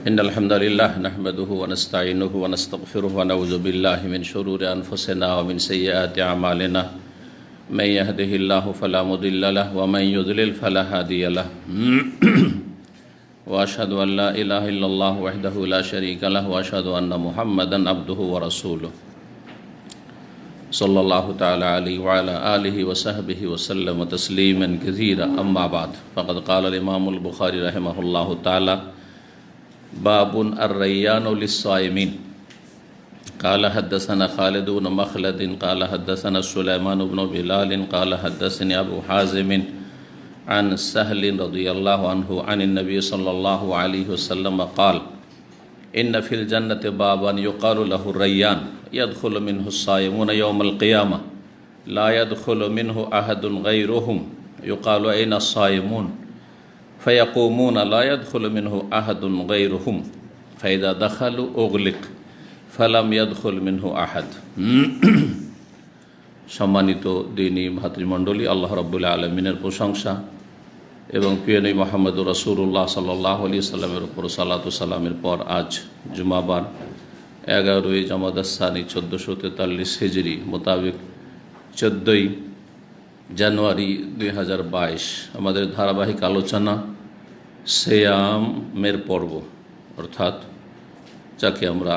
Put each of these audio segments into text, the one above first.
إن الحمد لله نحمده ونستعينه ونستغفره ونعوذ بالله من شرور أنفسنا ومن سيئات أعمالنا من يهده الله فلا مضل له ومن يضلل فلا هادي له وأشهد أن لا إله إلا الله وحده لا شريك له وأشهد أن محمدا عبده ورسوله صلى الله تعالى عليه وعلى آله وصحبه وسلم تسليما كثيرا أما بعد فقد قال الإمام البخاري رحمه الله تعالى باب الريان للصائمين قال حدثنا خالد بن مخلد قال حدثنا سليمان بن بلال قال حدثني أبو حازم عن سهل رضي الله عنه عن النبي صلى الله عليه وسلم قال إن في الجنة بابا يقال له الريان يدخل منه الصائمون يوم القيامة لا يدخل منه أحد غيرهم يقال أين الصائمون فيقومون لا يدخل منه أحد غيرهم فإذا دخلوا أغلق فلم يدخل منه أحد সম্মানিত দিনী ভাতৃমণ্ডলী, আল্লাহ রাব্বুল আলামিনের প্রশংসা এবং প্রিয় নবী মুহাম্মদ রাসূলুল্লাহ সাল্লাল্লাহু আলাইহি সাল্লামের উপর সালাতু সালামের পর আজ জুমাবার 11ই জামাদাস সানি 1443 হিজরি মোতাবেক 14ই জানুয়ারি 2022 আমাদের ধারাবাহিক আলোচনা সিয়ামের পর্ব, অর্থাৎ যাকে আমরা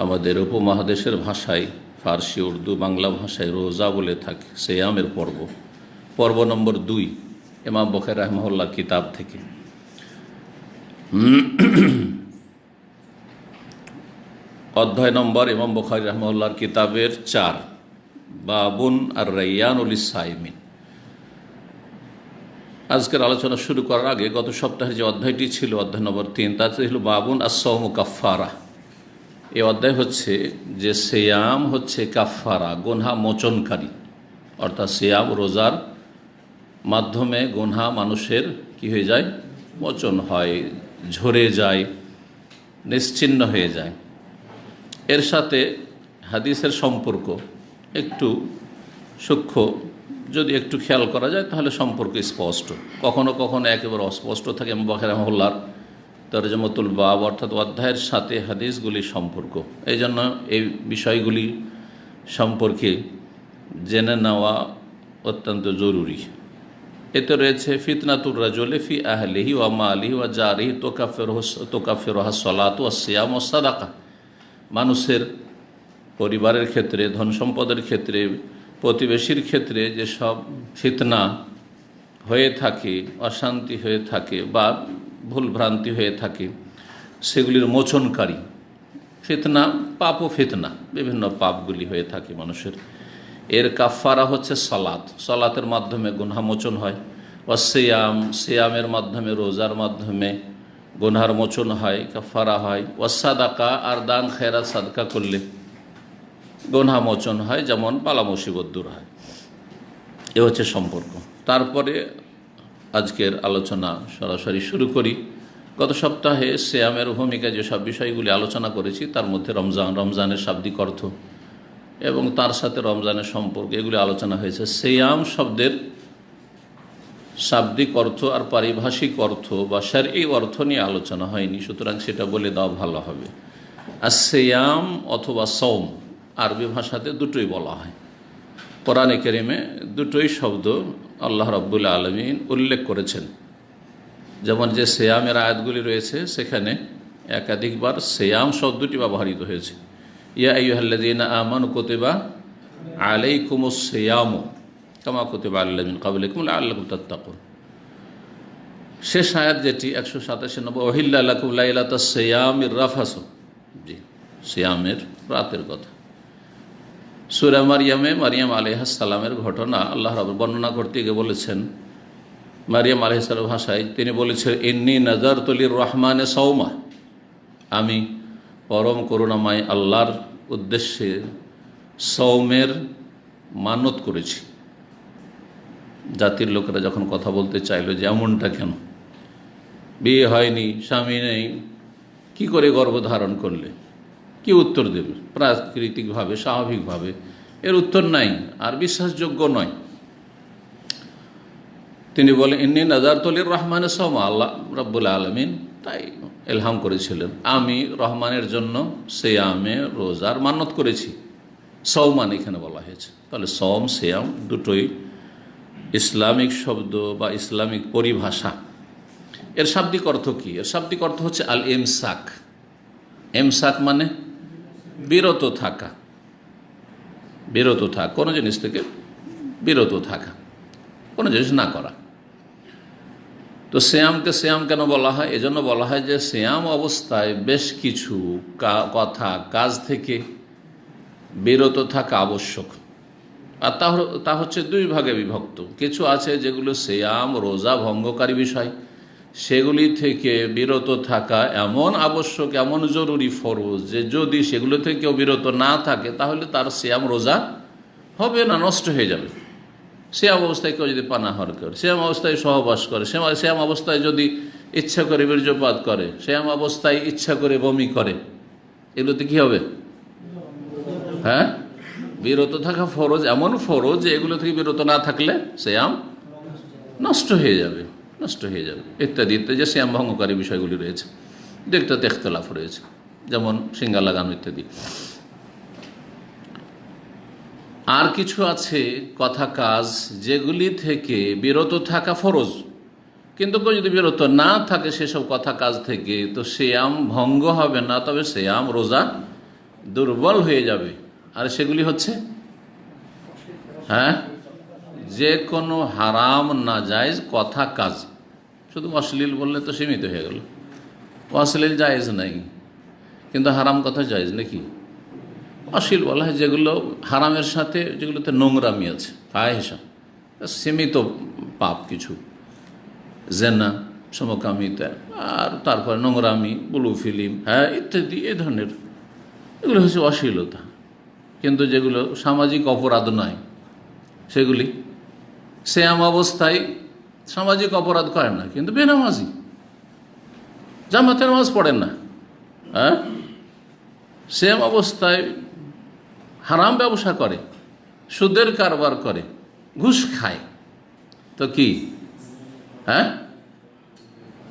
আমাদের উপমহাদেশের ভাষায় ফার্সি, উর্দু, বাংলা ভাষায় রোজা বলে থাকি। সিয়ামের পর্ব নম্বর 2 ইমাম বুখারী রাহিমাহুল্লাহর কিতাব থেকে। অধ্যায় নম্বর ইমাম বুখারী রাহিমাহুল্লাহর কিতাবের 4, বাবুন আর রাইয়ানুল লিসাইমিন। আজকের আলোচনা শুরু করার আগে গত সপ্তাহে যে অধ্যায়টি ছিল, অধ্যায় নম্বর 3, তাতে ছিল বাবুন আস-সাওমু কাফফারা। এই অধ্যায় হচ্ছে যে সিয়াম হচ্ছে কাফফারা, গুনাহ মোচনকারী, অর্থাৎ সিয়াম রোজার মাধ্যমে গুনাহ মানুষের কি হয়ে যায়, মোচন হয়, ঝরে যায়, নিশ্চিহ্ন হয়ে যায়। এর সাথে হাদিসের সম্পর্ক একটু সূক্ষ্ম, যদি একটু খেয়াল করা যায় তাহলে সম্পর্ক স্পষ্ট, কখনো কখনো একেবারে অস্পষ্ট থাকে। ইমাম বুখারী রাহিমাহুল্লাহর তরজমাতুল বাব, অর্থাৎ অধ্যায়ের সাথে হাদিসগুলির সম্পর্ক, এই জন্য এই বিষয়গুলি সম্পর্কে জেনে নেওয়া অত্যন্ত জরুরি। এতে রয়েছে ফিতনাতুর রাজুলি ফি আহলিহি ওয়া মালিহি ওয়া জারিহি তুকাফিরুহা সলাতু ওয়াস সিয়াম ওয়াস সাদাকা। মানুষের পরিবারের ক্ষেত্রে, ধন সম্পদের ক্ষেত্রে, প্রতিবেশীর ক্ষেত্রে যেসব ফিতনা হয়ে থাকে, অশান্তি হয়ে থাকে বা ভুলভ্রান্তি হয়ে থাকে, সেগুলির মোচনকারী ফিতনা, পাপ ও ফিতনা, বিভিন্ন পাপগুলি হয়ে থাকে মানুষের, এর কাফফারা হচ্ছে সালাত। সালাতের মাধ্যমে গুনাহ মোচন হয়। ও সিয়াম, সিয়ামের মাধ্যমে, রোজার মাধ্যমে গুনাহর মোচন হয়, কাফফারা হয়। ও সাদাকা, আর দান খেরাত সাদকা করলে গুনাহ মোচন হয়, যেমন বালা মুসিবত দূর হয়। এ হচ্ছে সম্পর্ক। তারপরে আজকের আলোচনা সরাসরি শুরু করি। গত সপ্তাহে সিয়ামের ভূমিকায় যেসব বিষয়গুলি আলোচনা করেছি তার মধ্যে রমজানের শাব্দিক অর্থ এবং তার সাথে রমজানের সম্পর্ক, এগুলি আলোচনা হয়েছে। সিয়াম শব্দের শাব্দিক অর্থ আর পারিভাষিক অর্থ বা শারঈ অর্থ নিয়ে আলোচনা হয়নি, সুতরাং সেটা বলে দেওয়া ভালো হবে। আর সিয়াম অথবা সওম আরবি ভাষাতে দুটোই বলা হয়। কোরআনে কারিমে দুটোই শব্দ আল্লাহ রাব্বুল আলামিন উল্লেখ করেছেন। যেমন যে সিয়ামের আয়াতগুলি রয়েছে সেখানে একাধিকবার সিয়াম শব্দটি ব্যবহৃত হয়েছে। ইয়া আইয়ুহাল্লাযীনা আমানু কুতিবা আলাইকুমুস সিয়ামু কামা কুতিবা আলাল্লাযীনা মিন ক্বাবলিকুম লাআল্লাকুম তাত্তাকুন। শেষ আয়াত যেটি 187 নম্বর, ওহিল্লা লাকুম লাইলাতাস সিয়ামির রাফাসু, জি, সিয়ামের রাতের কথা। সূরা মারইয়ামে মারইয়াম আলাইহিস সালামের ঘটনা আল্লাহ রাব্বুল বর্ণনা করতে গিয়ে বলেছেন, মারইয়াম আলাইহিস সালামের ভাষায় তিনি বলেছেন, ইন্নী নাযারতু লির-রহমানি সাওমা, আমি পরম করুণাময় আল্লাহর উদ্দেশ্যে সওমের মানত করেছি। জাতির লোকেরা যখন কথা বলতে চাইল যে এমনটা কেন, বিয়ে হয়নি, স্বামী নেই, কি করে গর্ভধারণ করলে, কি উত্তর দেবে? প্রাকৃতিকভাবে, স্বাভাবিকভাবে এর উত্তর নাই আর বিশ্বাসযোগ্য নয়। তিনি বলেন, ইন্নী নাযারতু লির-রহমানি সাওমা, আল্লাহ রাব্বুল আলামিন তাই এলহাম করেছিলেন, আমি রহমানের জন্য সিয়ামে রোজার মান্নত করেছি। সওমান এখানে বলা হয়েছে। তাহলে সওম সিয়াম দুটোই ইসলামিক শব্দ বা ইসলামিক পরিভাষা। এর শাব্দিক অর্থ কি? এর শাব্দিক অর্থ হচ্ছে আল ইমসাক। এমসাক মানে বিরত থাকা, বিরত থাকা, কোনো জিনিস থেকে বিরত থাকা, কোনো জিনিস না করা। তো সিয়ামকে সিয়াম কেন বলা হয়? এজন্য বলা হয় যে সিয়াম অবস্থায় বেশ কিছু কথা কাজ থেকে বিরত থাকা আবশ্যক। আর তা হচ্ছে দুই ভাগে বিভক্ত। কিছু আছে যেগুলো সিয়াম রোজা ভঙ্গকারী বিষয়, সেগুলি থেকে বিরত থাকা এমন আবশ্যক, এমন জরুরি ফরজ যে যদি সেগুলো থেকে কেউ বিরত না থাকে তাহলে তার সিয়াম রোজা হবে না, নষ্ট হয়ে যাবে। সিয়াম অবস্থায় কেউ যদি পানাহার করে, সিয়াম অবস্থায় সহবাস করে, সিয়াম অবস্থায় যদি ইচ্ছা করে বীর্যপাত করে, সিয়াম অবস্থায় ইচ্ছা করে বমি করে, এগুলোতে কি হবে? হ্যাঁ, বিরত থাকা ফরজ, এমন ফরজ যে এগুলো থেকে বিরত না থাকলে সিয়াম নষ্ট হয়ে যাবে, নষ্ট হয়ে যাবে ইত্যাদি ইত্যাদি। যে সিয়াম ভঙ্গকারী বিষয়গুলি রয়েছে, দেখতে ইখতিলাফ রয়েছে, যেমন সিঙ্গা লাগানো ইত্যাদি। আর কিছু আছে কথা কাজ যেগুলি থেকে বিরত থাকা ফরজ, কিন্তু কেউ যদি বিরত না থাকে সেসব কথা কাজ থেকে, তো সিয়াম ভঙ্গ হবে না, তবে সিয়াম রোজা দুর্বল হয়ে যাবে। আর সেগুলি হচ্ছে হ্যাঁ, যে কোনো হারাম নাজায়েজ কথা কাজ। শুধু অশ্লীল বললে তো সীমিত হয়ে গেল, অশ্লীল জায়েজ নাই, কিন্তু হারাম কথা জায়েজ নাকি? অশ্লীল বলা হয় যেগুলো হারামের সাথে, যেগুলোতে নোংরামি আছে, ফাহিশা, সীমিত পাপ কিছু, জেনা, সমকামিতা, আর তারপর নোংরামি, ব্লু ফিল্ম, হ্যাঁ ইত্যাদি, এই ধরনের এগুলো হচ্ছে অশ্লীলতা। কিন্তু যেগুলো সামাজিক অপরাধ নয়, সেগুলি সিয়াম অবস্থায় সামাজিক অপরাধ করে না, কিন্তু বেনামাজি, জামাতে নামাজ পড়েন না, হ্যাঁ, সিয়াম অবস্থায় হারাম ব্যবসা করে, সুদের কারবার করে, ঘুষ খায়, তো কি হ্যাঁ,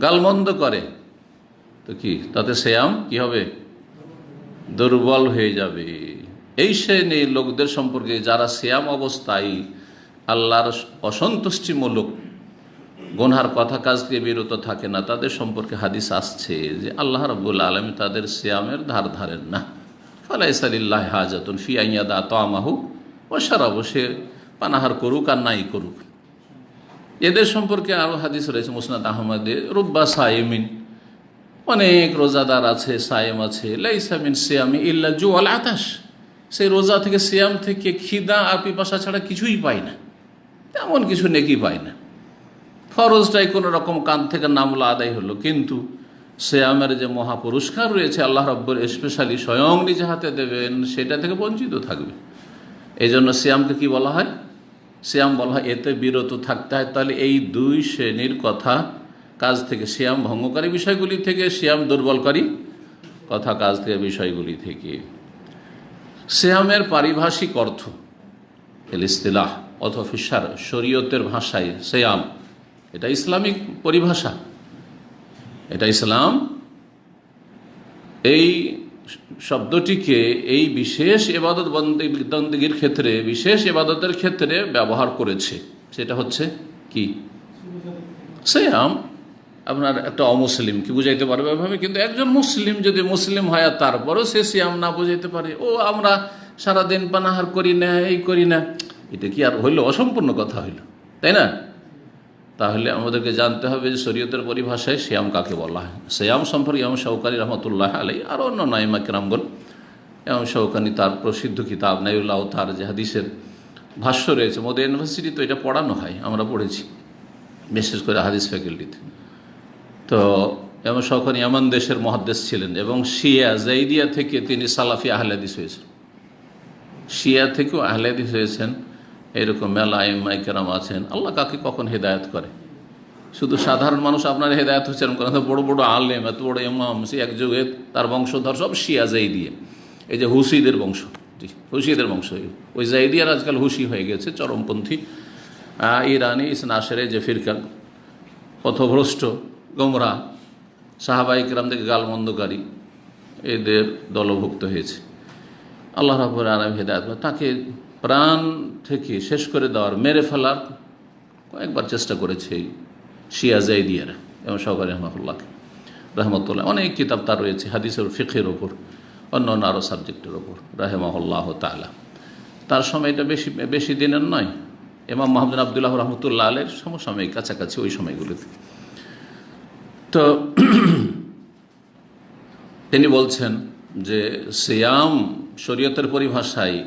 গালমন্দ করে, তো কি তাতে সিয়াম কি হবে? দুর্বল হয়ে যাবে। এই শ্রেণী লোকদের সম্পর্কে যারা সিয়াম অবস্থায় আল্লাহর অসন্তুষ্টিমূলক গুনহার কথা কাজ দিয়ে বিরত থাকে না, তাদের সম্পর্কে হাদিস আসছে যে আল্লাহ রাব্বুল আলামিন তাদের সিয়ামের ধার ধারেন না। ফালাইসা লিল্লাহি হাজাতুন ফি আন ইয়াদা তাআমাহু ওয়া শারাবহু, সে পানাহার করুক আর নাই করুক। এদের সম্পর্কে আরও হাদিস রয়েছে মুসনাদ আহমদে, রুব্বা সাইমিন, অনেক রোজাদার আছে, সায়েম আছে, লাইসা মিন সিয়ামি ইল্লা জুআল আতাশ, সেই রোজা থেকে সিয়াম থেকে খিদা আর পিপাসা ছাড়া কিছুই পায় না, তেমন কিছু নেকি পায় না। ফরজটাই কোনো রকম কান থেকে নামলা আদায় হলো, কিন্তু সিয়ামের যে মহাপুরস্কার রয়েছে আল্লাহ রাব্বুল স্পেশালি স্বয়ং নিজে হাতে দেবেন, সেটা থেকে বঞ্চিত থাকবে। এই জন্য সিয়ামকে কি বলা হয়? সিয়াম বলা হয় এতে বিরত থাকতে হয়। তাহলে এই দুই শ্রেণীর কথা কাজ থেকে, সিয়াম ভঙ্গকারী বিষয়গুলি থেকে, সিয়াম দুর্বলকারী কথা কাজ থেকে, বিষয়গুলি থেকে। সিয়ামের পারিভাষিক অর্থ এল ইস্তিলাহ অথবা ফিশার, শরীয়তের ভাষায় সিয়াম, এটা ইসলামিক পরিভাষা, এটা ইসলাম এই শব্দটিকে এই বিশেষ ইবাদত বন্দেগীর ক্ষেত্রে, বিশেষ ইবাদতের ক্ষেত্রে ব্যবহার করেছে। সেটা হচ্ছে কি? সিয়াম। আপনার একটা অমুসলিম কি বুঝাইতে পারবে এভাবে? কিন্তু একজন মুসলিম যদি মুসলিম হয় আর তারপরেও সে সিয়াম না বুঝাইতে পারে, ও আমরা সারাদিন পানাহার করি না, এই করি না, এটা কি আর হইল? অসম্পূর্ণ কথা হইল, তাই না? তাহলে আমাদেরকে জানতে হবে যে শরীয়তের পরিভাষায় সিয়াম কাকে বলা হয়। সিয়াম সম্পর্কে ইমাম শাওকানি রহমতুল্লাহ আলাইহি আর অন্য আইম্মা কিরামগণ, ইমাম শাওকানি তার প্রসিদ্ধ কিতাব নাইউল আওতার যে হাদিসের ভাষ্য রয়েছে, মদিনা ইউনিভার্সিটি তো এটা পড়ানো হয়, আমরা পড়েছি বিশেষ করে হাদিস ফ্যাকাল্টিতে। তো ইমাম শাওকানি ইয়ামান দেশের মুহাদ্দিস ছিলেন এবং শিয়া জাইদিয়া থেকে তিনি সালাফি আহলে হাদিস হয়েছেন, শিয়া থেকেও আহলে হাদিস হয়েছেন। এরকম মেলা আইম্মা কিরাম আছেন। আল্লাহ কাকে কখন হেদায়েত করে, শুধু সাধারণ মানুষ আপনার হেদায়েত হচ্ছে এরকম করেন, বড় বড় আলেম, এত বড় ইমাম, সে এক যুগে তার বংশধর সব শিয়া জাইদিয়া, এই যে হুসিদের বংশ, হুসিদের বংশ, ওই জাইদিয়ার আজকাল হুসি হয়ে গেছে, চরমপন্থী ইরানি ইসনা আশারে যে ফিরকা, পথভ্রষ্ট গোমরা, সাহাবায়ে কেরাম থেকে গালমন্দকারী এদের দলভুক্ত হয়েছে। আল্লাহ রাব্বুল আলামিন হেদায়েত তাকে প্রাণ থেকে শেষ করে দেওয়ার, মেরে ফেলার কয়েকবার চেষ্টা করেছে এই শিয়া জাইদিয়ারা এবং সহকারী রহমতুল্লাহ। অনেক কিতাব তার রয়েছে হাদিসের ফিকহের ওপর, অন্য অন্য আরও সাবজেক্টের ওপর রাহিমাহুল্লাহ তাআলা। তার সময়টা বেশি দিনের নয়, ইমাম মুহাম্মদ আবদুল্লাহ রহমতুল্লাহ আলাইহির সমসাময়িক, কাছাকাছি ওই সময়গুলোতে। তো তিনি বলছেন যে সিয়াম শরীয়তের পরিভাষায়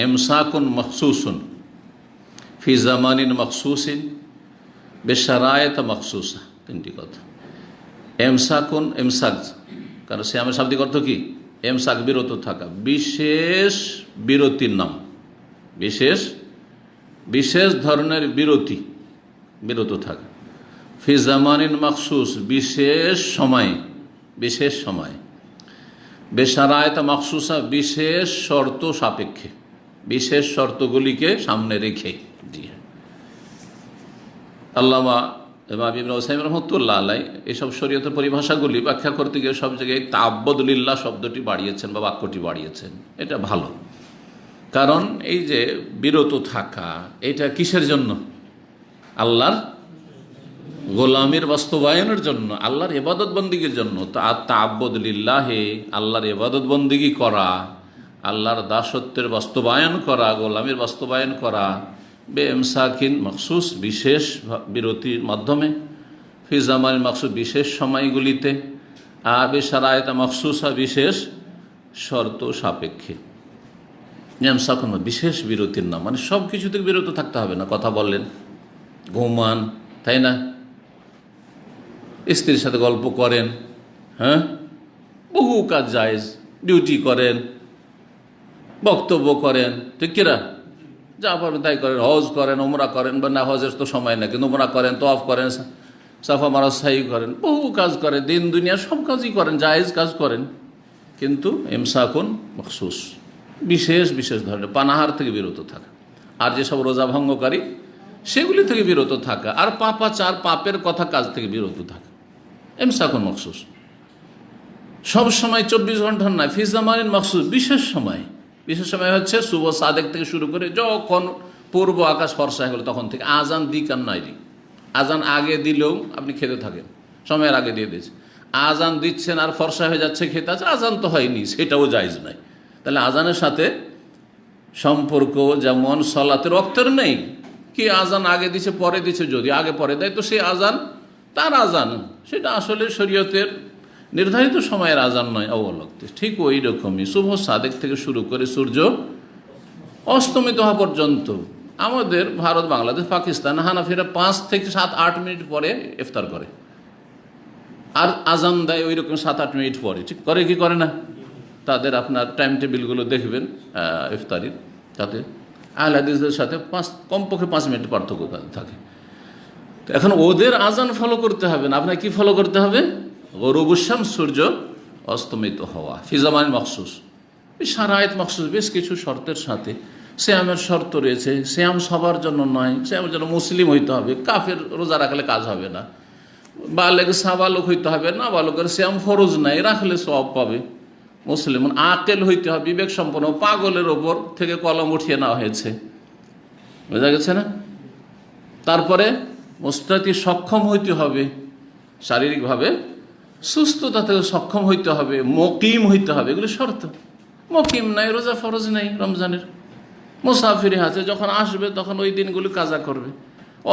ইমসাকুন মখসুসুন ফি জামানিন মখসুসিন বেশারায়েত মখসুসা। তিনটি কথা। ইমসাকুন, ইমসাক, কারণ সিয়ামের শাব্দিক অর্থ কি? ইমসাক, বিরত থাকা, বিশেষ বিরতির নাম, বিশেষ ধরনের বিরত থাকা। ফি জামানিন মখসুস, বিশেষ সময়। বেশারায়েত মখসুসা, বিশেষ শর্ত সাপেক্ষে, বিশেষ শর্তগুলিকে সামনে রেখে। জি হ্যাঁ, আল্লামা ইমাম ইবনে উসাইমিন রাহমাতুল্লাহ আলাইহি এইসব শরীয়তের পরিভাষাগুলি ব্যাখ্যা করতে গিয়ে সব জায়গায় তাআব্বুদ লিল্লাহ শব্দটি বাড়িয়েছেন বা বাক্যটি বাড়িয়েছেন। এটা ভালো, কারণ এই যে বিরত থাকা, এটা কিসের জন্য? আল্লাহর গোলামির বাস্তবায়নের জন্য, আল্লাহর ইবাদত বন্দিগির জন্য। তাআব্বুদ লিল্লাহি, আল্লাহর ইবাদত বন্দিগি করা, আল্লাহর দাসত্বের বাস্তবায়ন করা, গোলামির বাস্তবায়ন করা বেইমসাকিন মখসুস, বিশেষ বিরতির মাধ্যমে, ফি জামানিন মখসুস, বিশেষ সময়গুলিতে, বেশারায়েত মখসুসা, বিশেষ শর্ত সাপেক্ষে। ইমসাকুন বিশেষ বিরতির নাম, মানে সব কিছু থেকে বিরত থাকতে হবে না। কথা বললেন, ঘুমান, তাই না? স্ত্রীর সাথে গল্প করেন, হ্যাঁ, বহু কাজ জায়েজ, ডিউটি করেন, বক্তব্য করেন, ঠিক কিনা? যা পারেন তাই করেন, হজ করেন, ওমরা করেন, বা না হজের তো সময় না, কিন্তু ওমরা করেন, তওয়াফ করেন, সাফা মারা সাই করেন, বহু কাজ করেন, দিন দুনিয়া সব কাজই করেন, জায়েজ কাজ করেন, কিন্তু ইমসাকুন মখসুস, বিশেষ ধরনের পানাহার থেকে বিরত থাকা, আর যেসব রোজা ভঙ্গকারী সেগুলি থেকে বিরত থাকা, আর পাপাচার, পাপের কথা, কাজ থেকে বিরত থাকা, ইমসাকুন মখসুস। সব সময় 24 ঘন্টার নয়, ফি জামানিন মখসুস, বিশেষ সময় হচ্ছে শুভ সাদেক থেকে শুরু করে যখন পূর্ব আকাশ ফর্সা হয়ে গেল তখন থেকে, আজান দিক আর নাই দিক। আজান আগে দিলেও আপনি খেতে থাকেন, সময়ের আগে দিয়ে দিয়েছে। আজান দিচ্ছেন আর ফর্সা হয়ে যাচ্ছে, খেতে আছে, আজান তো হয়নি, সেটাও জায়েজ নাই। তাহলে আজানের সাথে সম্পর্ক যেমন সলাতের ওয়াক্তের নেই, কি আজান আগে দিছে পরে দিছে, যদি আগে পরে দেয় তো সেই আজান তার আজান, সেটা আসলে শরীয়তের নির্ধারিত সময়ের আজান নয়, অবলক্তে। ঠিক ওই রকমই শুভ সাদেক থেকে শুরু করে সূর্য অস্তমিত হওয়া পর্যন্ত আমাদের ভারত, বাংলাদেশ, পাকিস্তান হানাফিরা 5 থেকে 7-8 মিনিট পরে ইফতার করে, আর আজান দেয় ওই রকম 7-8 মিনিট পরে। ঠিক করে কি করে না? তাদের আপনার টাইম টেবিলগুলো দেখবেন ইফতারির, তাতে আহলে হাদিসদের সাথে কমপক্ষে 5 মিনিট পার্থক্য থাকে। তো এখন ওদের আজান ফলো করতে হবে না, আপনার কি ফলো করতে হবে? গরুবুশ শামস, সূর্য অস্তমিত হওয়া, ফি জামানিন মখসুস, শারায়েত মখসুস, বেশ কিছু শর্তের সাথে। সিয়ামের শর্ত রয়েছে, সিয়াম সবার জন্য নয়, সিয়ামের জন্য মুসলিম হইতে হবে, কাফের রোজা রাখলে কাজ হবে না, বালেগ সাবালক হইতে হবে, না বালকের সিয়াম ফরজ নাই, রাখলে সওয়াব পাবে। মুসলিম আকেল হইতে হবে, বিবেক সম্পন্ন, পাগলের ওপর থেকে কলম উঠিয়ে নেওয়া হয়েছে, বোঝা গেছে না? তারপরে মুস্তাতি, সক্ষম হইতে হবে, শারীরিকভাবে সুস্থতা থেকে সক্ষম হইতে হবে, মকিম হইতে হবে, এগুলো শর্ত। মকিম নাই, রোজা ফরজ নাই রমজানের। মুসাফিরি আছে, যখন আসবে তখন ওই দিনগুলো কাজা করবে।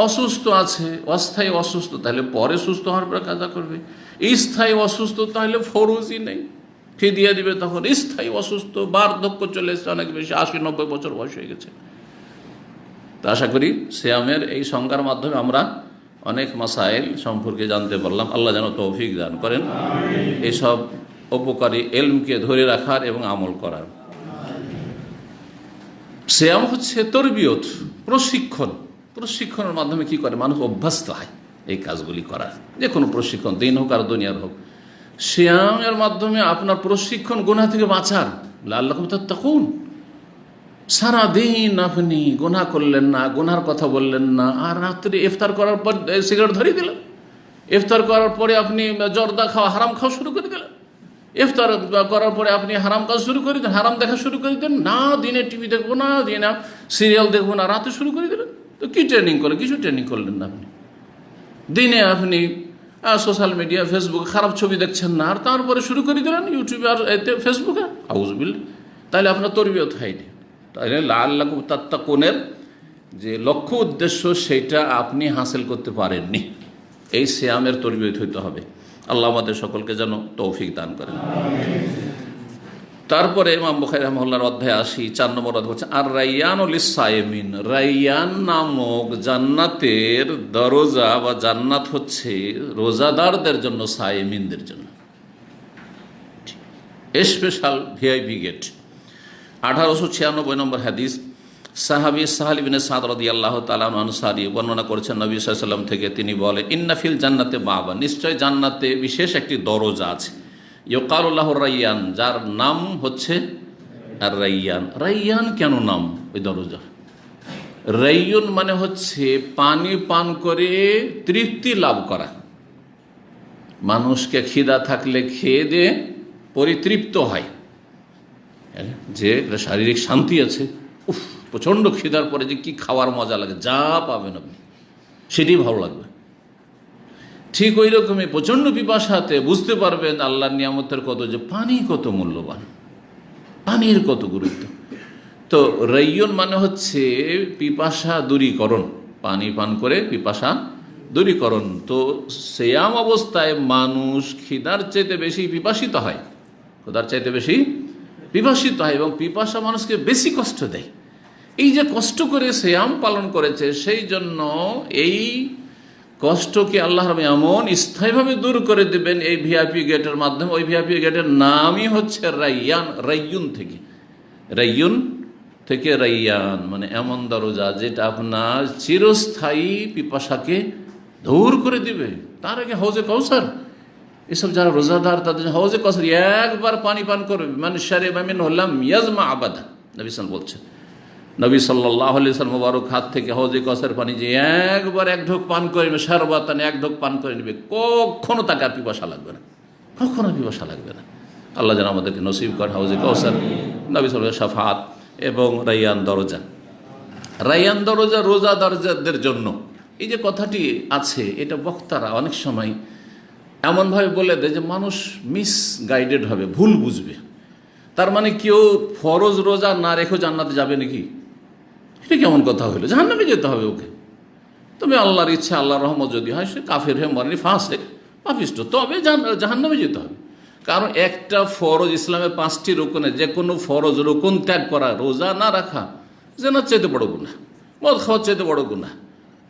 অসুস্থ আছে, অস্থায়ী অসুস্থ, তাহলে পরে সুস্থ হওয়ার পরে কাজা করবে। স্থায়ী অসুস্থ, তাহলে ফরজই নেই, ফিদিয়া দিবে তখন। স্থায়ী অসুস্থ, বার্ধক্য চলে এসেছে, অনেক বেশি, 80-90 বছর বয়স হয়ে গেছে। তা আশা করি সিয়ামের এই সংজ্ঞার মাধ্যমে আমরা অনেক মাসাইল সম্পর্কে জানতে পারলাম। আল্লাহ যেন তৌফিক দান করেন এইসব উপকারী ইলমকে ধরে রাখার এবং আমল করার। সিয়াম হচ্ছে তরবিয়ত, প্রশিক্ষণের মাধ্যমে কি করে মানুষ অভ্যস্ত হয় এই কাজগুলি করার। যে কোনো প্রশিক্ষণ, দিন হোক আর দুনিয়ার হোক, সিয়ামের মাধ্যমে আপনার প্রশিক্ষণ গুনাহ থেকে বাঁচার, লাআল্লাকুম তাত্তাকুন। সারাদিন আপনি গুনাহ করলেন না, গুনার কথা বললেন না, আর রাত্রে ইফতার করার পর সিগারেট ধরিয়ে দিলেন, ইফতার করার পরে আপনি জর্দা খাওয়া, হারাম খাওয়া শুরু করে দিলেন। ইফতার করার পরে আপনি হারাম কাজ শুরু করে দেন, হারাম দেখা শুরু করে দেন। না দিনে টিভি দেখবো না, দিনে সিরিয়াল দেখবো না, রাতে শুরু করে দিলেন। তো কী ট্রেনিং করলেন? কিছু ট্রেনিং করলেন না আপনি। দিনে আপনি সোশ্যাল মিডিয়া, ফেসবুকে খারাপ ছবি দেখছেন না, আর তারপরে শুরু করে দিলেন ইউটিউবে আর এতে ফেসবুকে। আউযুবিল্লাহ। তাহলে আপনার তরবিয়ত হয়নি। তাহলে লাআল্লাকুম তাত্তাকুনের যে লক্ষ্য উদ্দেশ্য, সেটা আপনি হাসিল করতে পারেননি। এই সিয়ামের তরবিয়ত হইতে হবে। আল্লাহ আমাদের সকলকে যেন তৌফিক দান করেন। তারপরে ইমাম বুখারী রাহিমাহুল্লাহর অধ্যায় 80, 4 নম্বর অধ্যায় হচ্ছে আর রাইয়ানু লিস-সাইমিন। রাইয়ান নামক জান্নাতের দরজা বা জান্নাত হচ্ছে রোজাদারদের জন্য, সাইমিনদের জন্য স্পেশাল ভিআইপি গেট। 1896 নম্বর হাদিস, সাহাবী সাহল ইবনে সাদ রাদিয়াল্লাহু তাআলা আনসারী বর্ণনা করেছেন নবী সাল্লাল্লাহু আলাইহি ওয়াসাল্লাম থেকে। তিনি বলে, ইন্না ফিল জান্নাতে বাবা, নিশ্চয় জান্নাতে বিশেষ একটি দরজা আছে, ইউকালু লাহু রাইয়ান, যার নাম হচ্ছে আর রাইয়ান। রাইয়ান কেন নাম ওই দরজা? রাইয়ুন মানে হচ্ছে পানি পান করে তৃপ্তি লাভ করা। মানুষকে খিদা থাকলে খেয়ে দিয়ে পরিতৃপ্ত হয়, যে শারীরিক শান্তি আছে। উফ, প্রচণ্ড খিদার পরে যে কি খাওয়ার মজা লাগে, যা পাবেন আপনি সেটাই ভালো লাগবে। ঠিক ওই রকমই প্রচণ্ড পিপাসাতে বুঝতে পারবেন আল্লাহর নিয়ামতের কত, যে পানি কত মূল্যবান, পানির কত গুরুত্ব। তো রাইয়ুন মানে হচ্ছে পিপাসা দূরীকরণ, পানি পান করে পিপাসা দূরীকরণ। তো সিয়াম অবস্থায় মানুষ খিদার চাইতে বেশি পিপাসিত হয়, ক্ষুধার চাইতে বেশি পিপাসিত হয়, এবং পিপাসা মানুষকে বেশি কষ্ট দেয়। এই যে কষ্ট করে সিয়াম পালন করেছে, সেই জন্য এই কষ্টকে আল্লাহ রাব্বুল এমন স্থায়ীভাবে দূর করে দেবেন এই ভিআইপি গেটের মাধ্যমে। ওই ভিআইপি গেটের নামই হচ্ছে রাইয়ান। রাইয়ুন থেকে রাইয়ান মানে এমন দরজা যেটা আপনার চিরস্থায়ী পিপাসাকে দূর করে দিবে। তার আগে হৌজে কাউসার, এসব যারা রোজাদার তাদের হৌজে কাউসার একবার পানি পান করবে, মানে শারিবা মিনহু লাম ইয়াজমা আবাদা, নবী সাল্লাল্লাহু বলছেন। নবী সাল্লাল্লাহু আলাইহি ওয়াসাল্লাম মুবারক হাত থেকে হৌজে কাউসার পানি যে একবার এক ঢোক পান করে নেবে, শারবাতান এক ঢোক পান করে নেবে, কখনো তাকে আর পিপাসা লাগবে না, কখনো পিপাসা লাগবে না। আল্লাহ যেন আমাদেরকে নসিব করে হৌজে কাউসার, নবী সাল্লাল্লাহু শাফাআত এবং রাইয়ান দরজা। রাইয়ান দরজা রোজাদারদের জন্য। এই যে কথাটি আছে, এটা বক্তারা অনেক সময় এমনভাবে বলে দেয় যে মানুষ মিসগাইডেড হবে, ভুল বুঝবে। তার মানে কেউ ফরজ রোজা না রেখেও জান্নাতে যাবে নাকি? এটা কেমন কথা হইলো? জাহান্নামে যেতে হবে ওকে। তবে আল্লাহর ইচ্ছা, আল্লাহর রহমত যদি হয়, সে কাফের হয়ে মরেনি, ফাসিক পাপিষ্ট, তবে জাহান্নামে যেতে হবে। কারণ একটা ফরজ, ইসলামের 5টি রুকনে যে কোনো ফরজ রুকন ত্যাগ করা, রোজা না রাখা, জেনার চাইতে বড় গুনাহ, মদ খাওয়ার চাইতে বড় গুনাহ,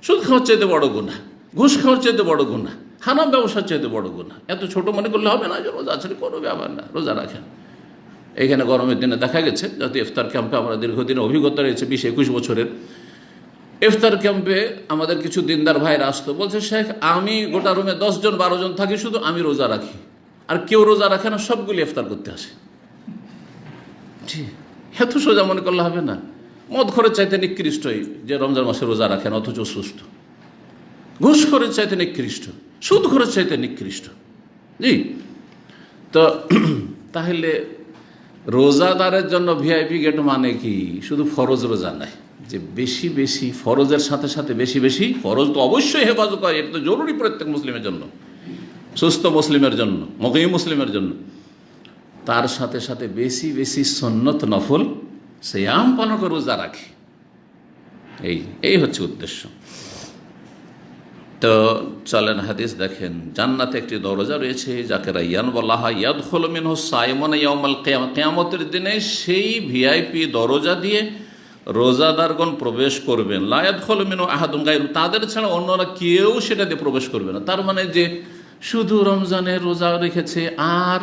সুদ খাওয়ার চাইতে বড় গুনাহ, ঘুষ খাওয়ার চাইতে বড় গুনাহ, হারাম ব্যবসার চাইতে বড় গুনাহ। এত ছোট মনে করলে হবে না যে রোজা ছেড়ে কোনো ব্যাপার না, রোজা রাখেন। এখানে গরমের দিনে দেখা গেছে, যাতে ইফতার ক্যাম্পে আমরা দীর্ঘদিনের অভিজ্ঞতা রয়েছে, 20-21 বছরের। ইফতার ক্যাম্পে আমাদের কিছু দিনদার ভাইরা আসতো, বলছে শেখ আমি গোটা রুমে 10 জন 12 জন থাকি, শুধু আমি রোজা রাখি, আর কেউ রোজা রাখে না, সবগুলি ইফতার করতে আসে। এত সোজা মনে করলে হবে না। মদ খোরের চাইতে নিকৃষ্টই যে রমজান মাসে রোজা রাখেন অথচ সুস্থ, ঘুষ খোরের চাইতে নিকৃষ্ট, সুদ খোরের চাইতে নিকৃষ্ট। জি, তো তাহলে রোজাদারের জন্য ভিআইপি গেট মানে কি? শুধু ফরজ রোজা নয়, যে বেশি বেশি ফরজের সাথে সাথে বেশি বেশি, ফরজ তো অবশ্যই হেফাজত করে, এটা তো জরুরি প্রত্যেক মুসলিমের জন্য, সুস্থ মুসলিমের জন্য, মুকিম মুসলিমের জন্য। তার সাথে সাথে বেশি বেশি সুন্নত নফল সিয়াম পালন করে রোজা রাখে, এই হচ্ছে উদ্দেশ্য। তো চলেন হাদিস দেখেন। জান্নাতে একটি দরজা রয়েছে যাকে রাইয়ান বলা হয়, ইয়াদখুলু মিনহু সাইমুন ইয়াউমাল কিয়ামা, কিয়ামতের দিনে সেই ভিআইপি দরজা দিয়ে রোজাদারগণ প্রবেশ করবেন। লা ইয়াদখুলু মিনহু আহাদুন গায়রু, তাদের ছাড়া অন্যরা কেউ সেটা দিয়ে প্রবেশ করবে না। তার মানে যে শুধু রমজানের রোজা রেখেছে আর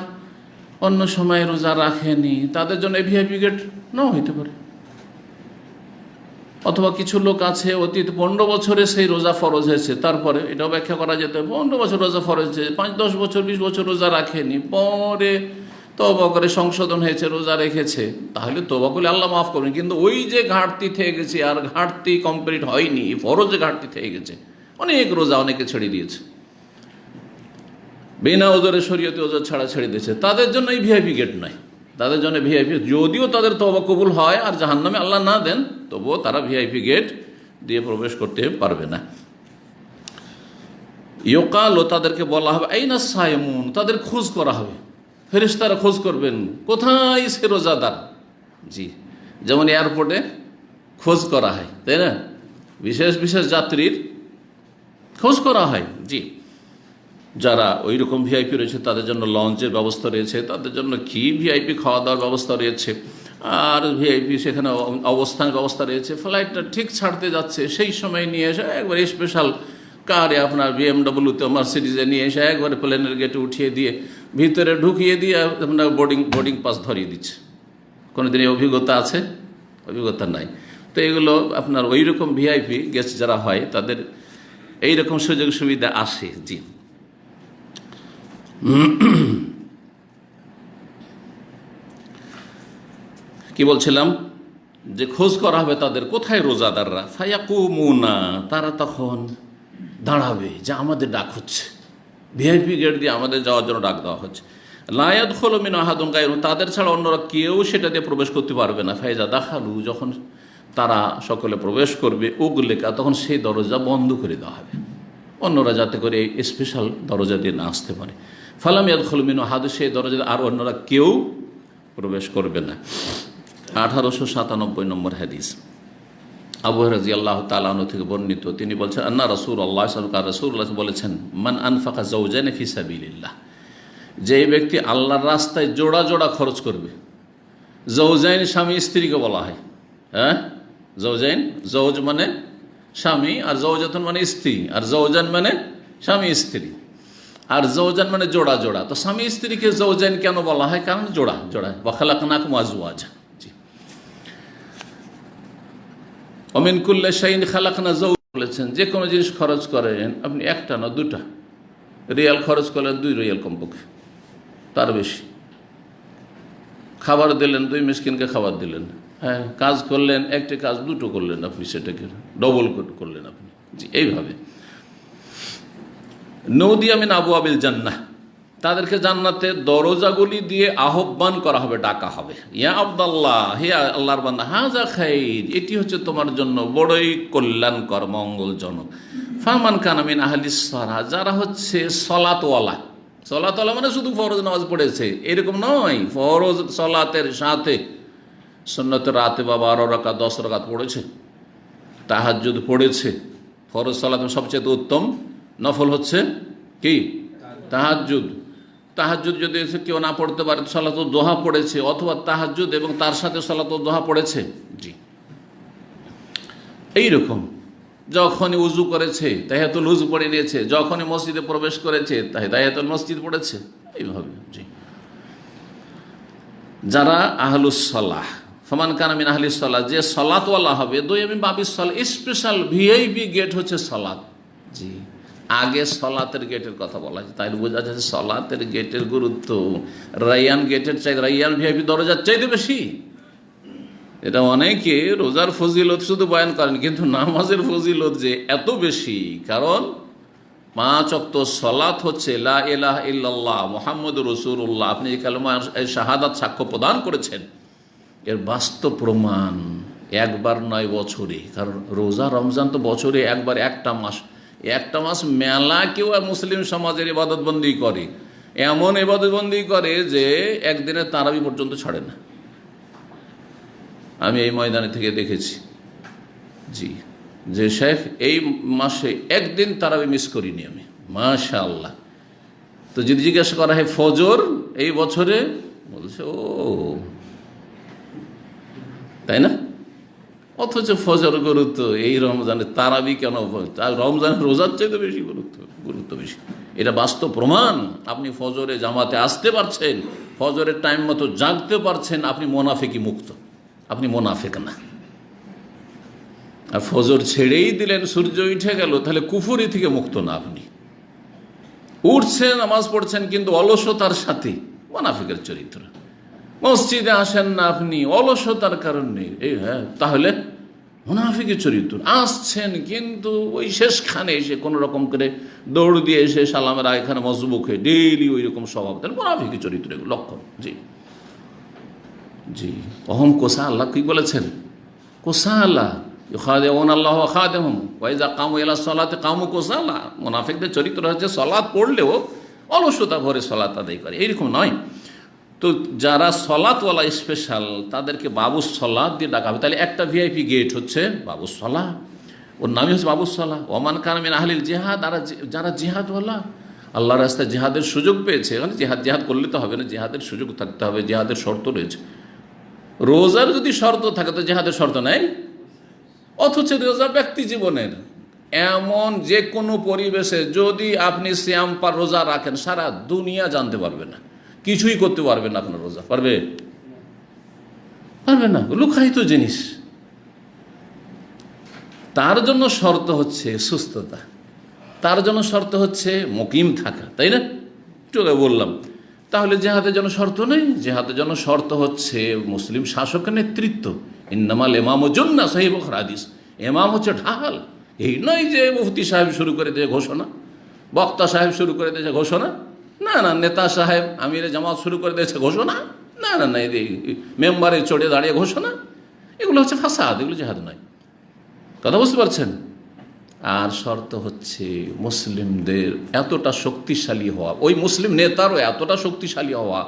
অন্য সময় রোজা রাখেনি, তাদের জন্য এই ভিআইপি গেট নাও হইতে পারে। অথবা কিছু লোক আছে অতীত 15 বছরে সেই রোজা ফরজ হয়েছে, তারপরে এটাও ব্যাখ্যা করা যেতে, 15 বছর রোজা ফরজ হয়েছে, 5-10 বছর 20 বছর রোজা রাখেনি, পরে তওবা করে সংশোধন হয়েছে, রোজা রেখেছে, তাহলে তওবা করলে আল্লাহ মাফ করবেন। কিন্তু ওই যে ঘাটতি থেকে গেছে, আর ঘাটতি কমপ্লিট হয়নি, ফরজে ঘাটতি থেকে গেছে, অনেক রোজা অনেকে ছেড়ে দিয়েছে, বিনা ওজরে শরীয়তে ওজর ছাড়া ছেড়ে দিয়েছে, তাদের জন্য এই ভিআইপি গেট নয়। তাদের জন্য ভিআইপি, যদিও তাদের তওবা কবুল হয় আর জাহান্নামে আল্লাহ না দেন, তবুও তারা ভিআইপি গেট দিয়ে প্রবেশ করতে পারবে না। ইউকালু, তাদেরকে বলা হবে আইনা সাইমুন, তাদের খোঁজ করা হবে, ফেরেশতারা খোঁজ করবেন কোথায় সে রোজাদার। জি, যেমন এয়ারপোর্টে খোঁজ করা হয়, তাই না, বিশেষ বিশেষ যাত্রীর খোঁজ করা হয়। জি, যারা ওই রকম ভিআইপি রয়েছে তাদের জন্য লঞ্চের ব্যবস্থা রয়েছে, তাদের জন্য কি ভিআইপি খাওয়া দাওয়ার ব্যবস্থা রয়েছে, আর ভিআইপি সেখানে অবস্থানের ব্যবস্থা রয়েছে। ফ্লাইটটা ঠিক ছাড়তে যাচ্ছে সেই সময় নিয়ে এসে একবারে স্পেশাল কারে, আপনার বিএমডব্লিউতে মার্সিডিজে নিয়ে এসে একবারে প্লেনের গেটে উঠিয়ে দিয়ে ভিতরে ঢুকিয়ে দিয়ে আপনার বোর্ডিং পাস ধরিয়ে দিচ্ছে। কোনোদিন এই অভিজ্ঞতা আছে? অভিজ্ঞতা নাই। তো এগুলো আপনার ওই রকম ভিআইপি গেস্ট যারা হয় তাদের এইরকম সুযোগ সুবিধা আসে। জি, কি বলছিলাম, যে খোঁজ করা হবে তাদের, কোথায় রোজাদাররা, ফায়াকুমুনা, তারা তখন দাঁড়াবে যে আমাদের ডাক হচ্ছে, ভিআইপি গেট দিয়ে আমাদের যাওয়ার জন্য ডাক দেওয়া হচ্ছে। লা ইয়াদখুলু মিনহু আহাদুন গায়রুহু, তাদের ছাড়া অন্যরা কেউ সেটা দিয়ে প্রবেশ করতে পারবে না। ফাইজা দাখালু, যখন তারা সকলে প্রবেশ করবে, উগলিকা, তখন সেই দরজা বন্ধ করে দেওয়া হবে, অন্যরা যাতে করে এই স্পেশাল দরজা দিয়ে না আসতে পারে। ফালাম ইয়াদখুলু মিনহু আহাদু, সেই দরজা আর অন্যরা কেউ প্রবেশ করবে না। 1897 নম্বর হাদিস, আবু হুরায়রা রাদিয়াল্লাহু তাআলা আনহু থেকে বর্ণিত, তিনি বলছেন আন্না রাসূলুল্লাহ সাল্লাল্লাহু আলাইহি ওয়াসাল্লাম বলেছেন, মান আনফাকা যাওজাইন ফি সাবিলিল্লাহ, যে ব্যক্তি আল্লাহর রাস্তায় জোড়া জোড়া খরচ করবে। যাওজাইন স্বামী স্ত্রীকে বলা হয়, হ্যাঁ, যাওজাইন, যাওজ মানে স্বামী, আর যাওজাতুন মানে স্ত্রী, আর যাওজান মানে স্বামী স্ত্রী, আর যাওজান মানে জোড়া জোড়া। তো স্বামী স্ত্রীকে যাওজাইন কেন বলা হয়? কারণ জোড়া জোড়া। ওয়া খালাকনাকুম আজওয়াজা, অমিন কুল্লি শাইইন খালাকনা যাওজ, বলেছেন যে কোনো জিনিস খরচ করেন আপনি একটা না দুটা রিয়াল খরচ করলেন, 2 রিয়াল কমপক্ষে, তার বেশি। খাবার দিলেন, 2 মিসকিনকে খাবার দিলেন, হ্যাঁ, কাজ করলেন, একটি কাজ দুটো করলেন আপনি, সেটাকে ডবল করলেন আপনি। জি, এইভাবে নৌদিয়া মিন আবওয়াবিল জান্নাহ, তাদেরকে জান্নাতের দরজাগুলি দিয়ে আহ্বান করা হবে, ডাকা হবে। ইয়া আব্দুল্লাহ, হে আল্লাহর বান্দা, হাযা খাইর, এটি হচ্ছে তোমার জন্য বড়ই কল্যাণকর, মঙ্গলজনক। ফামান কানা মিন আহলিস সালাহ, যারা হচ্ছে সলাতওয়ালা, সলাতওয়ালা মানে শুধু ফরজ নামাজ পড়েছে এরকম নয়, ফরজ সলাতের সাথে সুন্নতের রাতে বা 12 রাকাত 10 রাকাত পড়েছে, তাহাজ্জুদ পড়েছে। ফরজ সালাত সবচেয়ে উত্তম নফল হচ্ছে কি? তাহাজ্জুদ। তাহাজ্জুদ যদি কেউ না পড়তে পারে, সালাতুল দোহা পড়েছে, অথবা তাহাজ্জুদ এবং তার সাথে সালাতুল দোহা পড়েছে। জি, এইরকম যখনই উজু করেছে তাহিয়াতুল উজু পড়ে নিয়েছে, যখনই মসজিদে প্রবেশ করেছে তাহিয়াতুল মসজিদ পড়েছে, এইভাবে। জি, যারা আহলুস সালাহ, ফামান কানা মিন আহলিস সালাহ, যে সালাতওয়ালা হবে, দুইমি বাবিস সালাহ, স্পেশাল ভিআইপি গেট হচ্ছে সালাত। জি, আগে সলাতের গেটের কথা বলা হয়েছে, তাই বোঝা যাচ্ছে সলাতের গেটের গুরুত্ব রাইয়ান গেটের চাইতে, রাইয়ান ভিআইপি দরজার চাইতে বেশি। এটা অনেকে রোজার ফজিলত শুধু বয়ান করেন, কিন্তু নামাজের ফজিলত যে এত বেশি, কারণ 5 ওয়াক্ত সলাত হচ্ছে লা ইলাহা ইল্লাল্লাহ মুহাম্মাদুর রাসূলুল্লাহ, আপনি এই কালেমা শাহাদাত সাক্ষ্য প্রদান করেছেন, এর বাস্তব প্রমাণ একবার নয়, বছরে। কারণ রোজা রমজান তো বছরে একবার, একটা মাস মেলা কেউ মুসলিম সমাজের ইবাদতবন্দি করে, এমন ইবাদতবন্দি করে যে একদিনে তারাবি পর্যন্ত ছাড়ে না। আমি এই ময়দানে থেকে দেখেছি, জি, যে শেখ এই মাসে একদিন তারাবি মিস করিনি আমি, মাশাআল্লাহ। তো যদি জিজ্ঞাসা করা হয় ফজর এই বছরে, বলছে ও তাই না, অথচ ফজর গুরুত্ব এই রমজানে, তারাবি কেন? রমজানের রোজার চাইতে বেশি গুরুত্ব বেশি। এটা বাস্তব প্রমাণ। আপনি ফজরে জামাতে আসতে পারছেন, ফজরের টাইম মতো জাগতে পারছেন, আপনি মোনাফেকি মুক্ত, আপনি মোনাফেক না। আর ফজর ছেড়েই দিলেন, সূর্য উঠে গেল, তাহলে কুফরি থেকে মুক্ত না আপনি। উঠছেন, নামাজ পড়ছেন, কিন্তু অলসতার সাথে, মোনাফেকের চরিত্র। মসজিদে আসেন না আপনি অলসতার কারণে, এই হ্যাঁ, তাহলে মুনাফিকের চরিত্র। আসছেন কিন্তু ওই শেষখানে এসে কোনো রকম করে দৌড় দিয়ে এসে সালামের এখানে মজবুক হয়ে ডেইলি ওই রকম স্বভাব, তাহলে মুনাফিকের চরিত্র এগুলো লক্ষণ। জি জি, অহম কোসা, আল্লাহ কি বলেছেন? কোসা আল্লাহ আল্লাহ খাদেহম ওয়াইজা কামু ইলা সলাতে কামু কোসা আল্লাহ। মুনাফিকদের চরিত্র হচ্ছে সলাৎ পড়লেও অলসতা ভরে সলাৎ আদায় করে, এইরকম নয়। তো যারা সলাৎওয়ালা স্পেশাল তাদেরকে বাবুস সলাৎ দিয়ে ডাকা হবে। তাহলে একটা ভিআইপি গেট হচ্ছে বাবুস সলাহ, ওর নামই হচ্ছে বাবুস সলাহ। ওমান কানামিন আহলিল জিহাদ, আর যারা জিহাদওয়ালা, আল্লাহর রাস্তায় জিহাদের সুযোগ পেয়েছে, মানে জিহাদ করলে তো হবে না, জিহাদের সুযোগ থাকতে হবে, জিহাদের শর্ত রয়েছে। রোজার যদি শর্ত থাকে তো জিহাদের শর্ত নেই। অথচ রোজা ব্যক্তি জীবনের এমন যে কোনো পরিবেশে যদি আপনি সিয়াম পার রোজা রাখেন, সারা দুনিয়া জানতে পারবে না, কিছুই করতে পারবেন না আপনার রোজা, পারবে? পারবে না, লুকায়িত জিনিস। তার জন্য শর্ত হচ্ছে সুস্থতা, তার জন্য শর্ত হচ্ছে মুকিম থাকা, তাই না? একটু আগে বললাম। তাহলে জেহাদের জন্য শর্ত নেই, জেহাদের জন্য শর্ত হচ্ছে মুসলিম শাসকের নেতৃত্ব। ইন্নামাল ইমাম জন্না সাহিব হাদিস, ইমাম হচ্ছে ঢাল। এই নয় যে মুফতি সাহেব শুরু করে দিয়েছে ঘোষণা, বক্তা সাহেব শুরু করে দিয়েছে ঘোষণা, না না, নেতা সাহেব আমিরে জামাত শুরু করে দিয়েছে ঘোষণা, না না না, মেম্বারে চড়ে দাঁড়িয়ে ঘোষণা, এগুলো হচ্ছে ফাসাদ, এগুলো জেহাদ নয়। কথা বুঝতে পারছেন? আর শর্ত হচ্ছে মুসলিমদের এতটা শক্তিশালী হওয়া, ওই মুসলিম নেতারও এতটা শক্তিশালী হওয়া,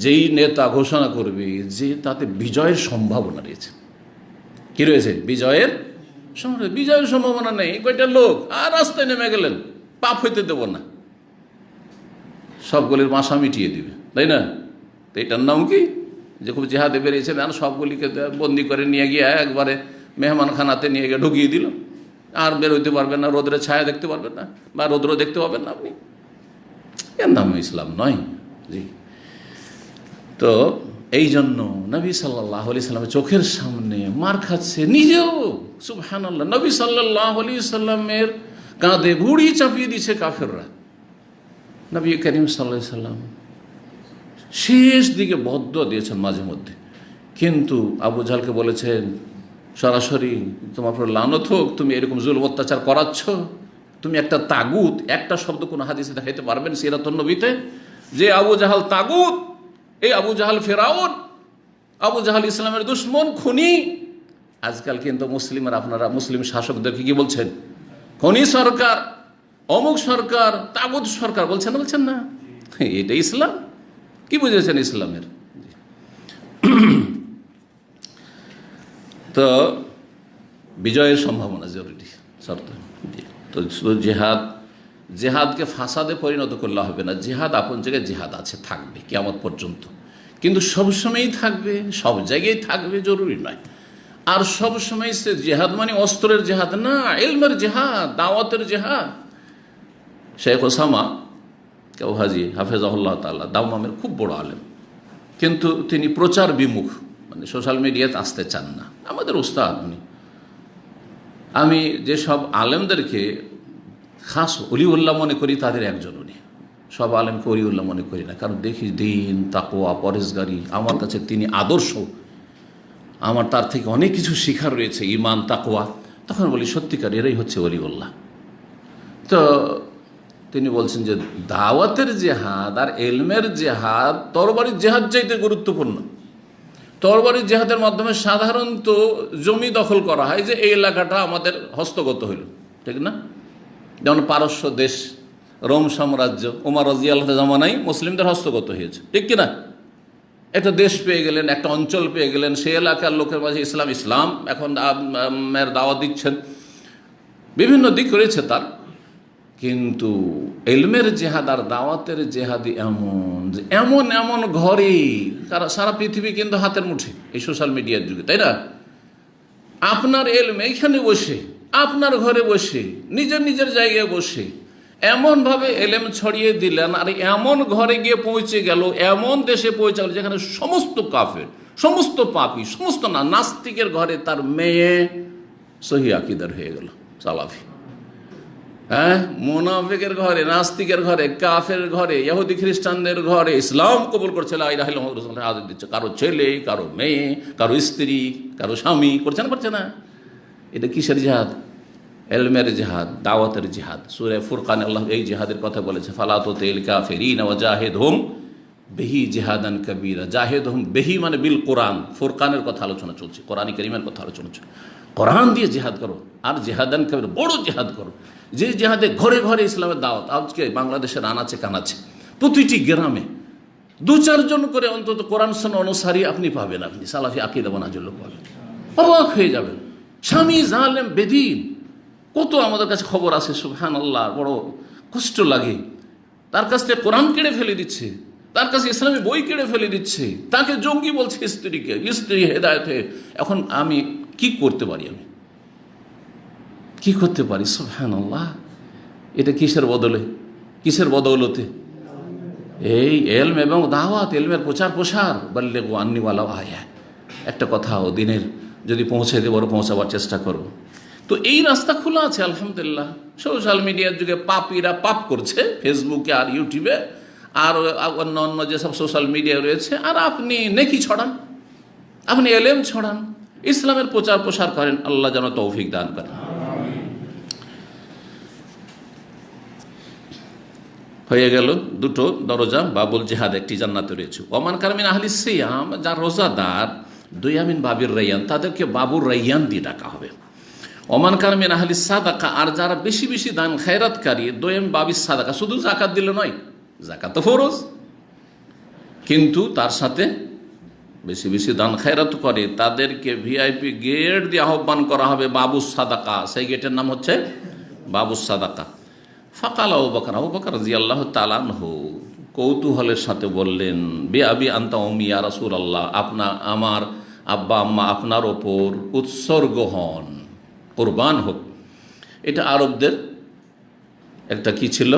যেই নেতা ঘোষণা করবে যে তাতে বিজয়ের সম্ভাবনা রয়েছে। কি রয়েছে? বিজয়ের সম্ভাবনা। বিজয়ের সম্ভাবনা নেই, কয়টা লোক আর রাস্তায় নেমে গেলেন, পাপ হইতে দেব না, সবগুলির মাসা মিটিয়ে দিবে, তাই না? তো এটার নাম কি? যে খুব জেহাদে বেরিয়েছেন আর সবগুলিকে বন্দি করে নিয়ে গিয়ে একবারে মেহমানখানাতে নিয়ে গিয়ে ঢুকিয়ে দিল, আর বেরোতে পারবেন না, রোদ্রের ছায়া দেখতে পারবেন না, বা রৌদ্র দেখতে পাবেন না আপনি। এর নাম ইসলাম নয়। জি, তো এই জন্য নবী সাল্লাল্লাহু আলাইহি সাল্লামের চোখের সামনে মার খাচ্ছে, নিজেও সুবহানাল্লাহ, নবী সাল্লাল্লাহু আলাইহি সাল্লামের কাঁধে ভুড়ি চাপিয়ে দিচ্ছে কাফেররা। নবী করিম সাল্লাল্লাহু আলাইহি সাল্লাম শেষ দিকে বদদুয়া দিয়েছেন মাঝে মধ্যে, কিন্তু আবু জাহলকে বলেছেন সরাসরি, তোমার উপর লানত হোক, তুমি এরকম জুলুম অত্যাচার করাচ্ছ, তুমি একটা তাগুত। একটা শব্দ কোনো হাদিসে দেখাইতে পারবেন সিরাতুন নবীতে যে আবু জাহাল তাগুত? এই আবু জাহাল ফেরাউন, আবু জাহাল ইসলামের দুশ্মন, খুনি। আজকাল কিন্তু মুসলিমের, আপনারা মুসলিম শাসকদেরকে কি বলছেন? খনি সরকার, অমুক সরকার, তাগুত সরকার বলছেন না? বলছেন না? এটা ইসলাম? কি বুঝেছেন ইসলামের? তো বিজয়ের সম্ভাবনা জরুরি শর্ত। তো শুধু জেহাদকে ফাসাদে পরিণত করলে হবে না। জেহাদ আপন জায়গায় জেহাদ আছে, থাকবে কিয়ামত পর্যন্ত, কিন্তু সবসময়ই থাকবে, সব জায়গায় থাকবে জরুরি নয়। আর সবসময় সে জেহাদ মানে অস্ত্রের জেহাদ না, ইলমের জেহাদ, দাওয়াতের জেহাদ। শেখ ওসামা হাজি হাফেজাহুল্লাহ তাআলা দাওমামের খুব বড় আলেম, কিন্তু তিনি প্রচার বিমুখ, মানে সোশ্যাল মিডিয়াতে আসতে চান না। আমাদের উস্তাদ উনি। আমি যেসব আলেমদেরকে খাস অলিউল্লাহ মনে করি তাদের একজন উনি। সব আলেমকে অলিউল্লাহ মনে করি না, কারণ দেখি দিন, তাকওয়া, পরেশগারি, আমার কাছে তিনি আদর্শ, আমার তার থেকে অনেক কিছু শিখার রয়েছে, ইমান, তাকওয়া। তখন বলি সত্যিকার এরাই হচ্ছে অলিউল্লাহ। তো তিনি বলছেন যে দাওয়াতের জেহাদ আর এলমের জেহাদ তরবারির জেহাদ চাইতে গুরুত্বপূর্ণ। তরবারির জেহাদের মাধ্যমে সাধারণত জমি দখল করা হয়, যে এই এলাকাটা আমাদের হস্তগত হইল, ঠিক না? যেমন পারস্য দেশ, রোম সাম্রাজ্য, ওমর রাদিয়াল্লাহু জামানায় মুসলিমদের হস্তগত হয়েছে, ঠিক কিনা? একটা দেশ পেয়ে গেলেন, একটা অঞ্চল পেয়ে গেলেন, সেই এলাকার লোকের মাঝে ইসলাম এখন দাওয়াত দিচ্ছেন, বিভিন্ন দিক রয়েছে তার। কিন্তু এলমের জেহাদ আর দাওয়াতের জেহাদি এমন যে এমন এমন ঘরে, সারা পৃথিবী কিন্তু হাতের মুঠে এই সোশ্যাল মিডিয়ার যুগে, তাই না? আপনার এলম এইখানে বসে, আপনার ঘরে বসে, নিজের নিজের জায়গায় বসে এমনভাবে এলেম ছড়িয়ে দিলেন, আর এমন ঘরে গিয়ে পৌঁছে গেল, এমন দেশে পৌঁছে গেল যেখানে সমস্ত কাফের, সমস্ত পাপী, সমস্ত নাস্তিকের ঘরে তার মেয়ে সহি আকিদার হয়ে গেল, সালাফি। হ্যাঁ, মুনাফিকের ঘরে, নাস্তিকের ঘরে, কাফের ঘরে, ইহুদি খ্রিস্টানদের ঘরে ইসলাম কবুল করছে, লা ইলাহা ইল্লাল্লাহ মুহাম্মাদুর রাসূলুল্লাহ আদেশ দিচ্ছে। কারো ছেলে, কারো মেয়ে, কারো স্ত্রী, কারো স্বামী, করছে না? করছে না? এটা কিসের জিহাদ? এলমের জিহাদ, দাওয়াতের জিহাদ। সূরা ফুরকানে আল্লাহ এই জিহাদের কথা বলেছে, ফালা তুতিল কাফিরিন ওয়াজাহিদহুম বিহি জিহাদান কাবীরা। জাহিদহুম বিহি মানে বিল কোরআন। ফুরকানের কথা আলোচনা চলছে, কোরআন কারীমের কথা আলোচনা চলছে। কোরআন দিয়ে জিহাদ করো, আর জিহাদান কাবীরা, বড় জিহাদ করো, যে জিহাদে ঘরে ঘরে ইসলামের দাওয়াত। আজকে বাংলাদেশের আনাচে কানাচে প্রতিটি গ্রামে 2-4 জন করে অন্তত কোরআন সুন্নাহ অনুসারী আপনি পাবেন, আপনি সালাফি আকীদা মানহাজের লোক পাবেন, অবাক হয়ে যাবেন। স্বামী জালেম বেদীন, কত আমাদের কাছে খবর আছে, সুবহানাল্লাহ, বড় কষ্ট লাগে। তার কাছ থেকে কোরআন কেড়ে ফেলে দিচ্ছে, তার কাছে ইসলামী বই কেড়ে ফেলে দিচ্ছে, তাকে জঙ্গি বলছে স্ত্রীকে, স্ত্রী হেদায়েতে। এখন আমি কি করতে পারি? আমি কি করতে পারি? সুবহানাল্লাহ, এটা কিসের বদলে, কিসের বদৌলতে? এই এলম এবং দাওয়াত, এলমের প্রচার প্রসার। বাল্লিগু আন্নী ওয়ালাউ আয়া, একটা কথাও দিনের যদি পৌঁছে দেবো, পৌঁছাবার চেষ্টা করো। তো এই রাস্তা খোলা আছে আলহামদুলিল্লাহ। সোশ্যাল মিডিয়ার যুগে পাপীরা পাপ করছে ফেসবুকে আর ইউটিউবে আর অন্য অন্য যেসব সোশ্যাল মিডিয়া রয়েছে, আর আপনি নেকি ছড়ান, আপনি এলেম ছড়ান, ইসলামের প্রচার প্রসার করেন। আল্লাহ যেন তৌফিক দান করেন। হয়ে গেল দুটো দরজা, বাবুল জিহাদ, একটি জান্নাতে রয়েছে। ওমান কারমিন আহলি সিয়াম, যার রোজাদার, দুয়ামিন বাবির রাইয়ান, তাদেরকে বাবুর রাইয়ান দিয়ে ডাকা হবে। ওমান কারমিন আহলি সাদাকা, আর যারা বেশি বেশি দান খায়রাতকারী, দোয়েম বাবির সাদাকা, শুধু জাকাত দিলে নয়, জাকাত তো ফরজ, কিন্তু তার সাথে বেশি বেশি দান খায়রাত করে, তাদেরকে ভিআইপি গেট দিয়ে আহ্বান করা হবে বাবুস সাদাকা। সেই গেটের নাম হচ্ছে বাবুস সাদাকা। ফাকাল আবু বকর রাদিয়াল্লাহু তাআলা আনহু কৌতূহলের সাথে বললেন, বে আবি আনতা উম্মি ইয়া রাসূলুল্লাহ, আমার আব্বা আম্মা আপনার ওপর উৎসর্গ হন, কুরবান হোক। এটা আরবদের একটা কি ছিল,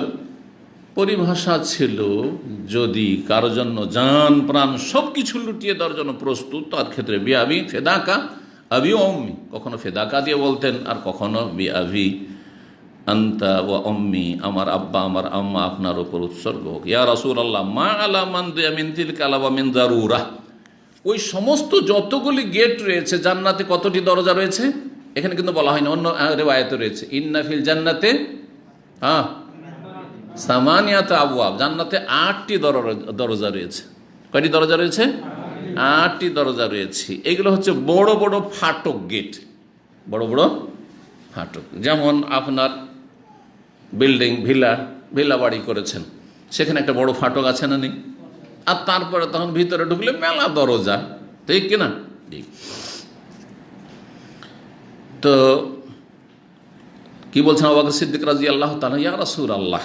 পরিভাষা ছিল। যদি কারো জন্য জান প্রাণ সব কিছু লুটিয়ে দেওয়ার জন্য প্রস্তুত, তার ক্ষেত্রে বি আবি ফেদাকা আবি উম্মি, কখনো ফেদাকা দিয়ে বলতেন, আর কখনো বি আবি আন্তা ওয়া উম্মি, আমার আব্বা আমার আম্মা আপনার উপর উৎসর্গ হোক। ইয়া রাসূলুল্লাহ, মা আলা মান মিন তিলকা ওয়া মিন যারুরা, ওই সমস্ত যতগুলি গেট রয়েছে জান্নাতে, কতটি দরজা রয়েছে এখানে কিন্তু বলা হয়নি, অন্য রিওয়ায়াতে রয়েছে, ইন্না ফিল জান্নাতে সামানিয়াত আবওয়াব, জান্নাতে 8টি দরজা রয়েছে। কয়টি দরজা রয়েছে? 8টি দরজা রয়েছে। এগুলো হচ্ছে বড় বড় ফাটক গেট, বড় বড় ফাটক। যেমন আপনার বিল্ডিং, ভিলা বাড়ি করেছেন, সেখানে একটা বড় ফাটক আছে না নেই? আর তারপরে তখন ভিতরে ঢুকলে মেলা দরজা, ঠিক কিনা? তো কি বলছেন আবু বকর সিদ্দিক রাদিয়াল্লাহু তাআলা, ইয়া রাসূলুল্লাহ,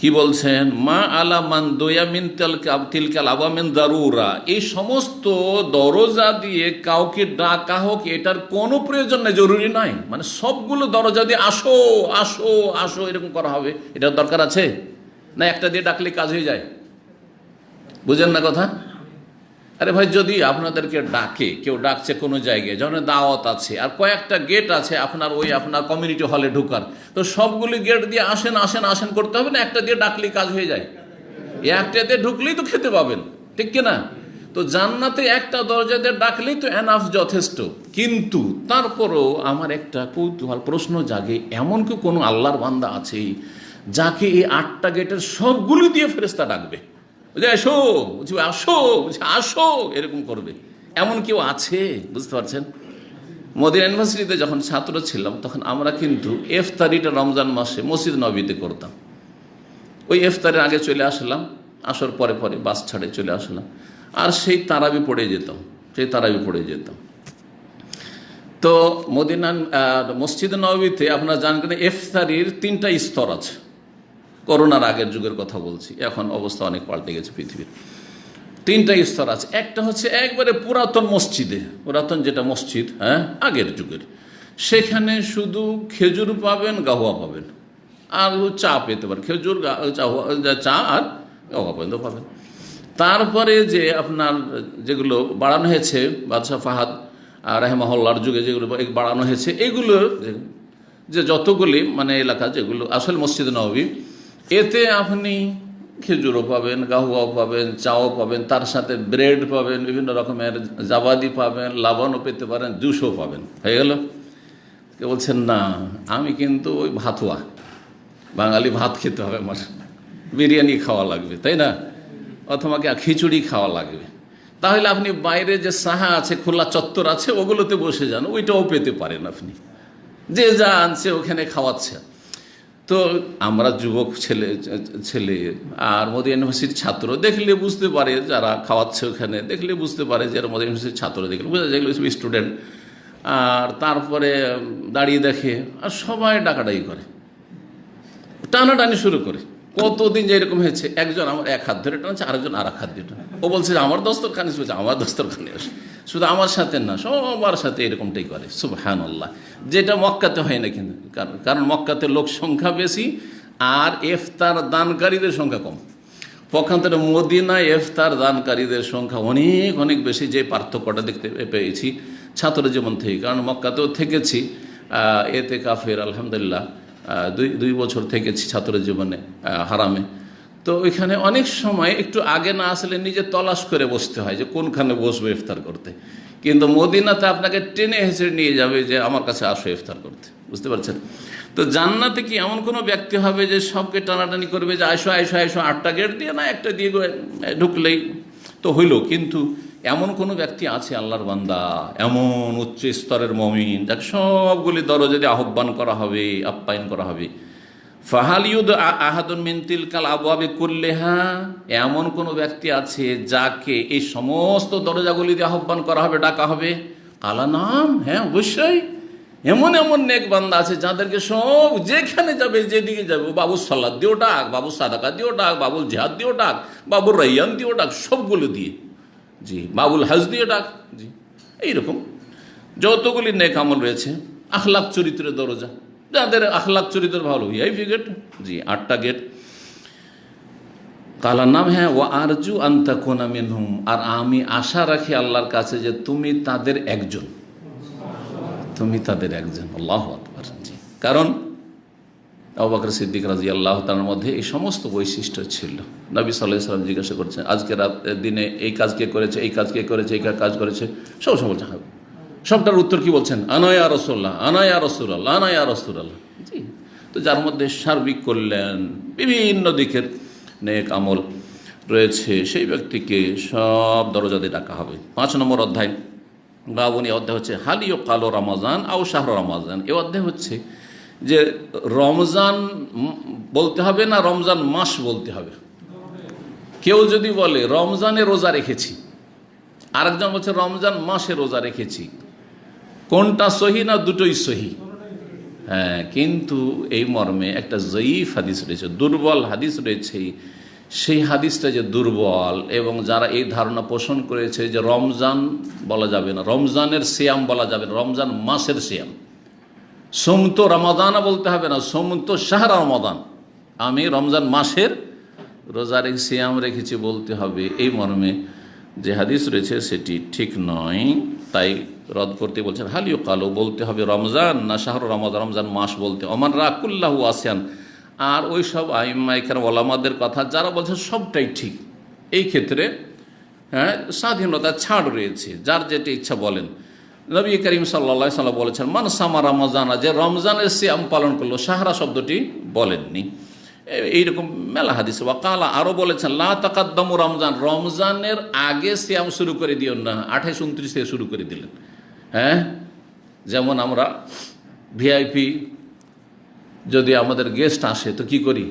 কি বলছেন? মা আলা মান দুয়া মিন তিলকাল আবা মিন দারুরা, এই সমস্ত দরজা দিয়ে কাউকে ডাকা হোক, এটার কোনো প্রয়োজন নেই, জরুরি নয়। মানে সবগুলো দরজা দিয়ে আসো আসো আসো এরকম করা হবে, এটার দরকার আছে না? একটা দিয়ে ডাকলে কাজ হয়ে যায়? বুঝেন না কথা? আরে ভাই, যদি আপনাদেরকে ডাকে, কেউ ডাকছে কোনো জায়গায়, যেমন দাওয়াত আছে আর কয়েকটা গেট আছে আপনার ওই আপনার কমিউনিটি হলে ঢোকার, তো সবগুলি গেট দিয়ে আসেন আসেন আসেন করতে হবে না? একটা দিয়ে ডাকলেই কাজ হয়ে যায়, একটা দিয়ে ঢুকলেই তো খেতে পাবেন, ঠিক কিনা? তো জান্নাতে একটা দরজা দিয়ে ডাকলেই তো এনাফ, যথেষ্ট। কিন্তু তারপরও আমার একটা কৌতূহল, প্রশ্ন জাগে, এমন কি কোনো আল্লাহর বান্দা আছে যাকে এই 8টা গেটের সবগুলি দিয়ে ফেরেশতা ডাকবে? আসো, আসো, আসো এরকম করবে, এমন কেউ আছে? বুঝতে পারছেন? মদিনা ইউনিভার্সিটিতে যখন ছাত্র ছিলাম, তখন আমরা কিন্তু ইফতারিটা রমজান মাসে মসজিদ নববীতে করতাম। ওই ইফতারের আগে চলে আসলাম, আসর পরে পরে বাস ছাড়ে চলে আসলাম, আর সেই তারাবি পড়ে যেতাম। তো মদিনা মসজিদ নববীতে আপনারা জানেন ইফতারির 3টা স্তর আছে। করোনার আগের যুগের কথা বলছি, এখন অবস্থা অনেক পাল্টে গেছে পৃথিবীর। 3টা স্তর আছে। একটা হচ্ছে একবারে পুরাতন মসজিদে, পুরাতন যেটা মসজিদ আগের যুগের, সেখানে শুধু খেজুর পাবেন, গাহুয়া পাবেন, আর চা পেতে পারেন, খেজুর চা আর গাহুয়া পর্যন্ত পাবেন। তারপরে যে আপনার যেগুলো বাড়ানো হয়েছে বাদশাহ ফাহাদ রাহিমাহুল্লাহর যুগে, যেগুলো বাড়ানো হয়েছে, এগুলো যে যতগুলি মানে এলাকা যেগুলো আসল মসজিদ নববী, এতে আপনি খেজুরও পাবেন, গাহুয়াও পাবেন, চাও পাবেন, তার সাথে ব্রেড পাবেন, বিভিন্ন রকমের জাবাদি পাবেন, লাবানও পেতে পারেন, জুসও পাবেন। হয়ে গেল। কে বলছেন না, আমি কিন্তু ওই ভাতুয়া, বাঙালি ভাত খেতে হবে, আমার বিরিয়ানি খাওয়া লাগবে, তাই না, অথবা খিচুড়ি খাওয়া লাগবে। তাহলে আপনি বাইরে যে সাহা আছে, খোলা চত্বর আছে, ওগুলোতে বসে যান, ওইটাও পেতে পারেন আপনি, যে যা আনছে ওখানে খাওয়াচ্ছে। তো আমরা যুবক ছেলে ছেলে আর মদিনা ইউনিভার্সিটির ছাত্র দেখলে বুঝতে পারে, যারা খাওয়াচ্ছে ওখানে দেখলে বুঝতে পারে যে মদিনা ইউনিভার্সিটির ছাত্র দেখলে বোঝা যায় স্টুডেন্ট। আর তারপরে দাঁড়িয়ে দেখে আর সবাই ডাকাডাকি করে, টানাটানি শুরু করে। কতদিন যে এরকম হয়েছে, একজন আমার এক হাত ধরে টানছে, আরেকজন আর এক হাত দিয়ে টানে। ও বলছে যে আমার দস্তরখানে বলছে আমার দস্তরখানে আসে, শুধু আমার সাথে না সবার সাথে এরকমটাই করে। সুবহানাল্লাহ। যেটা মক্কাতে হয় না, কিন্তু কারণ মক্কাতে লোক সংখ্যা বেশি আর ইফতার দানকারীদের সংখ্যা কম। পক্ষান্তরে মদিনায় ইফতার দানকারীদের সংখ্যা অনেক অনেক বেশি, যে পার্থক্যটা দেখতে পেয়েছি ছাত্র জীবন থেকে। কারণ মক্কাতেও থেকেছি এতে কাফের, আলহামদুলিল্লাহ দুই বছর থেকেছি ছাত্র জীবনে হারামে। তো ওইখানে অনেক সময় একটু আগে না আসলে নিজে তলাশ করে বসতে হয় যে কোনখানে বসবো ইফতার করতে। কিন্তু মদিনাতে আপনাকে টেনে হেঁচড়ে নিয়ে যাবে যে আমার কাছে আসো ইফতার করতে, বুঝতে পারছেন? তো জান্নাতে কি এমন কোনো ব্যক্তি হবে যে সবকে টানাটানি করবে যে আইসো আইসো আইসো, 8টা গেট দিয়ে না একটা দিয়ে ঢুকলেই তো হইল? কিন্তু এমন কোনো ব্যক্তি আছে আল্লাহর বান্দা, এমন উচ্চ স্তরের মুমিন, যাকে সবগুলি দরজা দিয়ে আহ্বান করা হবে, আপ্যায়ন করা হবে। ফাহালিউদ আহাদুন মিন তিলকাল আবওয়াবি কুল্লিহা, এমন কোনো ব্যক্তি আছে যাকে এই সমস্ত দরজাগুলি দিয়ে আহ্বান করা হবে, ডাকা হবে? কালা নাম, হ্যাঁ অবশ্যই। এমন এমন নেক বান্দা আছে যাদেরকে সব যেখানে যাবে, যেদিকে যাবে, বাবুর সালাদ দিয়েও ডাক, বাবুর সাদাকা দিয়েও ডাক, বাবুল জিহাদ দিয়েও ডাক, বাবুর রাইয়ান দিয়েও ডাক, সবগুলো দিয়ে, জি, বাবুল হাজ দিয়ে ডাক, জি। এইরকম যতগুলি নেক আমল রয়েছে, আখলাক চরিত্রের দরজা, যাদের আখলাক চরিত্র ভালো, ভিআইপি গেট, জি, 8টা গেট। কালার নাম, হ্যাঁ, ও আরজু আনতাকুনা মিনহুম, আর আমি আশা রাখি আল্লাহর কাছে যে তুমি তাদের একজন, তুমি তাদের একজন। আল্লাহু আকবার। জি, কারণ আবু বকর সিদ্দিক রাদিয়াল্লাহু তাআলার মধ্যে এই সমস্ত বৈশিষ্ট্য ছিল। নবী সাল্লাল্লাহু আলাইহি ওয়াসাল্লাম জিজ্ঞাসা করছেন, আজকে দিনে এই কাজ কে করেছে, এই কাজ কে করেছে, এই কাজ করেছে, সব বলছেন। সবটার উত্তর কি বলছেন? আনা ইয়া রাসূলুল্লাহ, আনা ইয়া রাসূলুল্লাহ, আনা ইয়া রাসূলুল্লাহ। জি, তো যার মধ্যে সার্বিক কল্যাণ, বিভিন্ন দিকের নেক আমল রয়েছে, সেই ব্যক্তিকে সব দরজাতে ডাকা হবে। 5 নম্বর অধ্যায় বাবুনি অধ্যায় হচ্ছে হালিও কালো রমজান আও শাহর রমজান। এ অধ্যায় হচ্ছে যে রমজান বলতে হবে না রমজান মাস বলতে হবে। কেউ যদি বলে রমজানে রোজা রেখেছি, আরেকজন বলছে রমজান মাসে রোজা রেখেছি, কোনটা সহি না দুটোই সহি? হ্যাঁ, কিন্তু এই মর্মে একটা জয়ীফ হাদিস রয়েছে, দুর্বল হাদিস রয়েছে। সেই হাদিসটা যে দুর্বল, এবং যারা এই ধারণা পোষণ করেছে যে রমজান বলা যাবে না, রমজানের সিয়াম বলা যাবে না, রমজান মাসের সিয়াম, সোমতো রমাদানা বলতে হবে না, সোমতো শাহর রমাদান, আমি রমজান মাসের রোজা রেখে সিয়াম রেখেছি বলতে হবে, এই মর্মে যে হাদিস রয়েছে সেটি ঠিক নয়। তাই রদ করতে বলছেন হালিও কালো বলতে হবে রমজান না শাহর রমাদান, রমজান মাস বলতে। ওমান রাকুল্লাহু আসিয়ান, আর ওই সব আইম্মা এখানে ওলামাদের কথা যারা বলছে সবটাই ঠিক, এই ক্ষেত্রে হ্যাঁ স্বাধীনতা ছাড় রয়েছে, যার যেটা ইচ্ছা বলেন। নবী করিম সাল্লাল্লাহু আলাইহি ওয়াসাল্লাম বলেছেন মান সামা রমজানা, যে রমজানের সিয়াম পালন করলো, সাহারা শব্দটি বলেননি। এইরকম মেলা হাদিস। ওয়াকালা, আরও বলেছেন লা তাকাদ্দামু রমজান, রমজানের আগে সিয়াম শুরু করে দিও না, 28-29 থেকে শুরু করে দিলেন। হ্যাঁ, যেমন আমরা ভিআইপি যদি আমাদের গেস্ট আসে তো কি করি,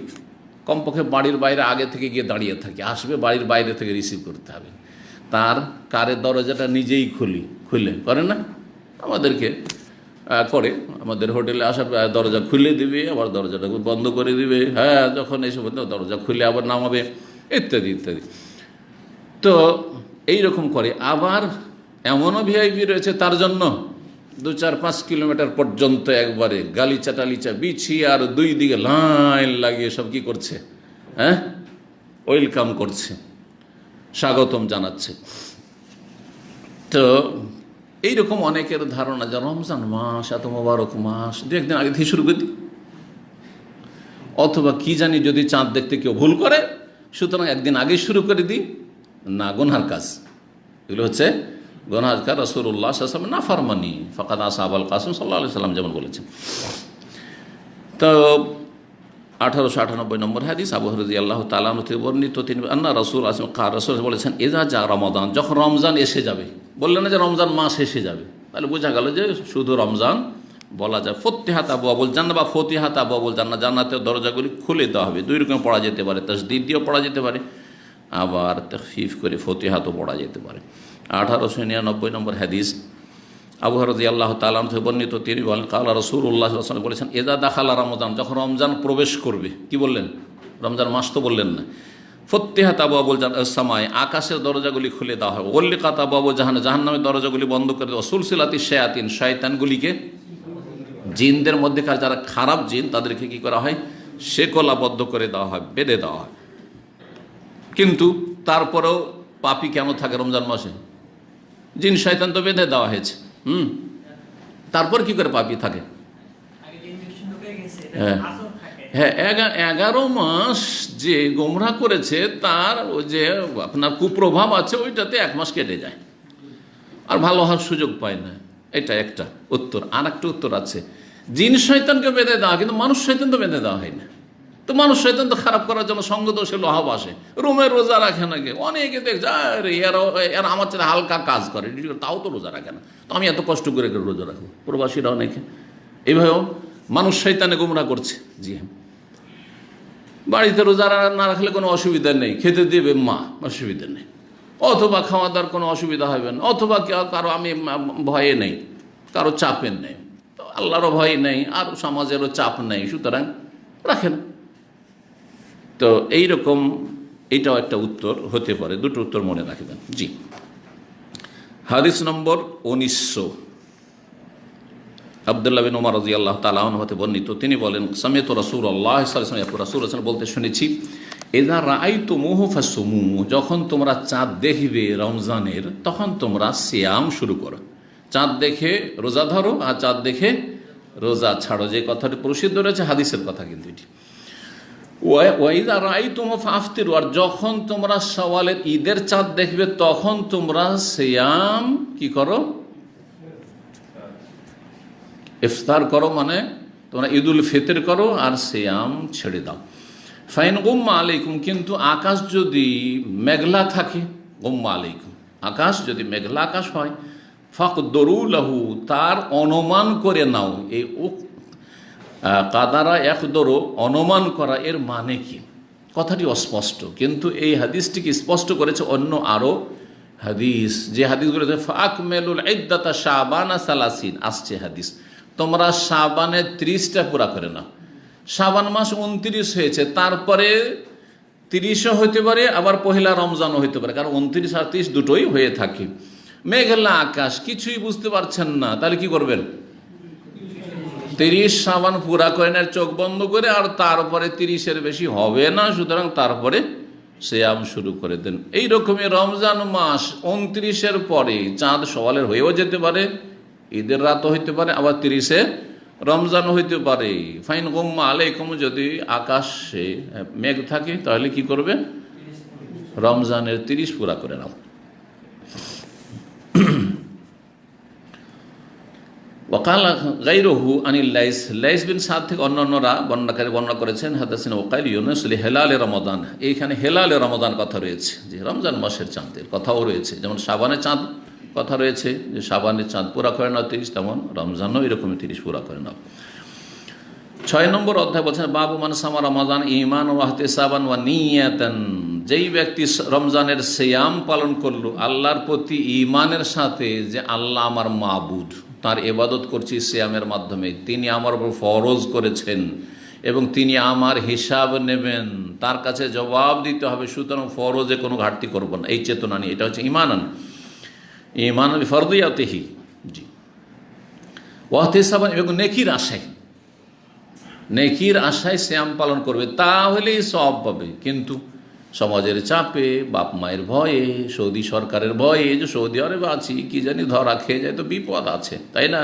কমপক্ষে বাড়ির বাইরে আগে থেকে গিয়ে দাঁড়িয়ে থাকি, আসবে বাড়ির বাইরে থেকে রিসিভ করতে হবে, তার কারের দরজাটা নিজেই খুলে করে না আমাদেরকে করে, আমাদের হোটেলে আসার দরজা খুলে দিবে, আবার দরজাটা বন্ধ করে দিবে, হ্যাঁ যখন এসে দরজা খুলে আবার নামাবে, ইত্যাদি ইত্যাদি। তো এইরকম করে। আবার এমনও ভিআইপি রয়েছে তার জন্য 2-4-5 কিলোমিটার পর্যন্ত একবারে গালিচা টালিচা বিছিয়ে আর 2 দিকে লাইন লাগিয়ে সব কি করছে, হ্যাঁ ওয়েলকাম করছে, স্বাগতম জানাচ্ছে। তো এইরকম অনেকের ধারণা যে রমজান মাস এত মোবারক মাস, 2 একদিন আগে থেকে শুরু করে দিই, অথবা কি জানি যদি চাঁদ দেখতে কেউ ভুল করে সুতরাং একদিন আগে শুরু করে দিই, না, গুনহার কাজ। এগুলো হচ্ছে গুনাহগার রাসূলুল্লাহ সাল্লাল্লাহু আলাইহি ওয়াসাল্লাম নাফরমানি ফাকাদ আসা আবুল কাসিম সাল্লাল্লাহু আলাইহি ওয়াসাল্লাম যেমন বলেছেন। তো 1898 নম্বর হাদিস আবু হুরায়রা রাদিয়াল্লাহু তাআলা আনহু থেকে বর্ণিত, তিনি আন্না রাসূল রাসূল বলেছেন, ইযা জা রমাদান, যখন রমজান এসে যাবে। বললেন না যে রমজান মাস এসে যাবে, তাহলে বোঝা গেল যে শুধু রমজান বলা যায়। ফতিহাত আবওয়াবুল জান্নাহ বা ফতিহাত আবওয়াবুল জান্নাহ, জান্নাতের দরজাগুলি খুলে দেওয়া হবে। দুই রকম পড়া যেতে পারে, তাসদীদ দিয়েও পড়া যেতে পারে, আবার তাখফিফ করে ফতিহাতও পড়া যেতে পারে। 1899 নম্বর হাদিস আবু হুরায়রা রাদিয়াল্লাহু তাআলা আনহু থেকে বর্ণিত, তিনি বলেন, কালা রাসূলুল্লাহ সাল্লাল্লাহু আলাইহি ওয়াসাল্লাম বলেছেন, ইযা দাখালা রমাদান, যখন রমজান প্রবেশ করবে। কি বললেন? রমজান মাস তো বললেন না। ফতিহাত আবওয়াবুল সামাই, আকাশের দরজাগুলি খুলে দেওয়া হবে। ওয়াল্লিকাত আবওয়াবুল জাহান্নাম, জাহান্নামের দরজাগুলি বন্ধ করে দেওয়া। সুলসিলাতিশ শায়াতিন, শয়তানগুলিকে, জিনদের মধ্যেকার যারা খারাপ জিন তাদেরকে কি করা হয়? শেকলাবদ্ধ করে দেওয়া হয়, বেঁধে দেওয়া হয়। কিন্তু তারপরেও পাপী কেন থাকে রমজান মাসে? জিন শয়তান তো বেঁধে দেওয়া হয়েছে। তারপর কি করে পাপী থাকে? হ্যাঁ, 11 মাস যে গোমরাহ করেছে তার যে আপনার কুপ্রভাব আছে, ওইটাতে 1 মাস কেটে যায়, আর ভালো হওয়ার সুযোগ পায় না। এটা একটা উত্তর। আর একটা উত্তর আছে, জিন শয়তানকে বেঁধে দেওয়া, কিন্তু মানুষ শয়তান তো বেঁধে দেওয়া হয় না। তো মানুষ শয়তান তো খারাপ করার জন্য সঙ্গ দোষে লোহা বাসে, রুমে রোজা রাখে নাকি, অনেকে দেখছে এরা আমার চেয়ে হালকা কাজ করে, তাও তো রোজা রাখে না, তো আমি এত কষ্ট করে রোজা রাখবো। প্রবাসীরা অনেকে এইভাবেও মানুষ শয়তানে গোমরাহ করছে। জি হ্যাঁ, বাড়িতে রোজা না রাখলে কোনো অসুবিধা নেই, খেতে দেবে মা, অসুবিধা নেই, অথবা খাওয়া দাওয়ার কোনো অসুবিধা হবে না, অথবা কারো আমি ভয়ে নেই, কারো চাপের নেই, তো আল্লাহরও ভয় নেই আর সমাজেরও চাপ নেই, সুতরাং রাখে না। তো এইরকম এইটাও একটা উত্তর হতে পারে। দুটো উত্তর মনে রাখবেন। জি, হাদিস নম্বর 1900 আব্দুল্লাহ বিন উমর রাদিয়াল্লাহু তাআলা আনহু হতে বর্ণিত, তিনি বলেন, সামি'তু রাসূলুল্লাহ সাল্লাল্লাহু আলাইহি ওয়াসাল্লাম, রাসূল সাল্লাল্লাহু বলতে শুনেছি, ইযা রাআইতুমুহু ফাসুমু, যখন তোমরা চাঁদ দেখবে রমজানের, তখন তোমরা সিয়াম শুরু করো। চাঁদ দেখে রোজা ধরো, আর চাঁদ দেখে রোজা ছাড়ো। যে কথাটি প্রসিদ্ধ রয়েছে হাদিসের কথা, কিন্তু এটি ওয়াইদা রাআইতুমু ফাফতিরু, আর যখন তোমরা শাওয়ালের ঈদের চাঁদ দেখবে, তখন তোমরা সিয়াম কি করো? ইফতার করো, মানে তোমরা ঈদুল ফিতর করো আর সিয়াম ছেড়ে দাও। ফাইন গুম্মা আলাইকুম, কিন্তু আকাশ যদি মেঘলা থাকে, গুম্মা আলাইকুম, আকাশ যদি মেঘলা আকাশ হয়, ফাকদরু লাহু, তার অনুমান করে নাও। এই কাদারা একদরো, অনুমান করা, এর মানে কি? কথাটি অস্পষ্ট, কিন্তু এই হাদিসটিকে স্পষ্ট করেছে অন্য আরও হাদিস। যে হাদিসগুলো ফাকমেলুল ইদ্দাতা শাবানা সালাসিন আসছে হাদিস, তোমরা শাবানে 30টা পুরা করে নাও। শাবান মাস 29 হয়েছে, তারপরে 30ও হইতে পারে, আবার পহেলা রমজানও হইতে পারে, কারণ 29 আর 30 দুটোই হয়ে থাকে। মেঘলা আকাশ, কিছুই বুঝতে পারছেন না, তাহলে কি করবেন? 30 শাবান পুরা করেন আর চোখ বন্ধ করে, আর তারপরে 30-এর বেশি হবে না, সুতরাং তারপরে সিয়াম শুরু করে দেন। এইরকমই রমজান মাস 29-এর পরে চাঁদ সওয়ালের হয়েও যেতে পারে, ঈদের রাতও হইতে পারে, আবার 30-এ রমজানও হইতে পারে। ফাইন গুম্মা আলাইকুম, যদি আকাশে মেঘ থাকে, তাহলে কি করবে? রমজানের 30 পুরা করে নাও। ওয়াকাল গায়রুহু আনিল লাইস, লাইস বিন সাদ থেকে অন্যান্যরা বর্ণনা করেছেন, হাদাসিনা ওয়াকাইল ইউনুস হেলালে রমাদান, এইখানে হেলালে রমাদান কথা রয়েছে, যে রমজান মাসের চাঁদের কথাও রয়েছে। যেমন শাবানের চাঁদ কথা রয়েছে, যে শাবানের চাঁদ পুরা করে নাও 30, তেমন রমজানও এরকমই 30 পুরা করে নাও। 6 নম্বর অধ্যায় বলছেন, বাবু মান সামা রমাদান ঈমান ওয়া ইহতিসাবান ওয়া নিয়াতান, যেই ব্যক্তি রমজানের সিয়াম পালন করলো আল্লাহর প্রতি ঈমানের সাথে, যে আল্লাহ আমার মাবুদ, তার ইবাদত করছি সিয়ামের মাধ্যমে, তিনি আমার উপর ফরজ করেছেন এবং তিনি আমার হিসাব নেবেন, তার কাছে জবাব দিতে হবে, সুতরাং ফরজে কোনো ঘাটতি করব না, এই চেতনা নিয়ে। এটা হচ্ছে ঈমানান, ঈমান বিফরদিয়াতিহি। জি, ওয়া ইহতিসাবান, এবং নেকির আশায়, নেকির আশায় সিয়াম পালন করবে, তাহলেই সওয়াব পাবে। কিন্তু সমাজের চাপে, বাপ মায়ের ভয়ে, সৌদি সরকারের ভয়ে, যে সৌদি আরবে আছি, কি জানি ধরা খেয়ে যায় তো বিপদ আছে, তাই না?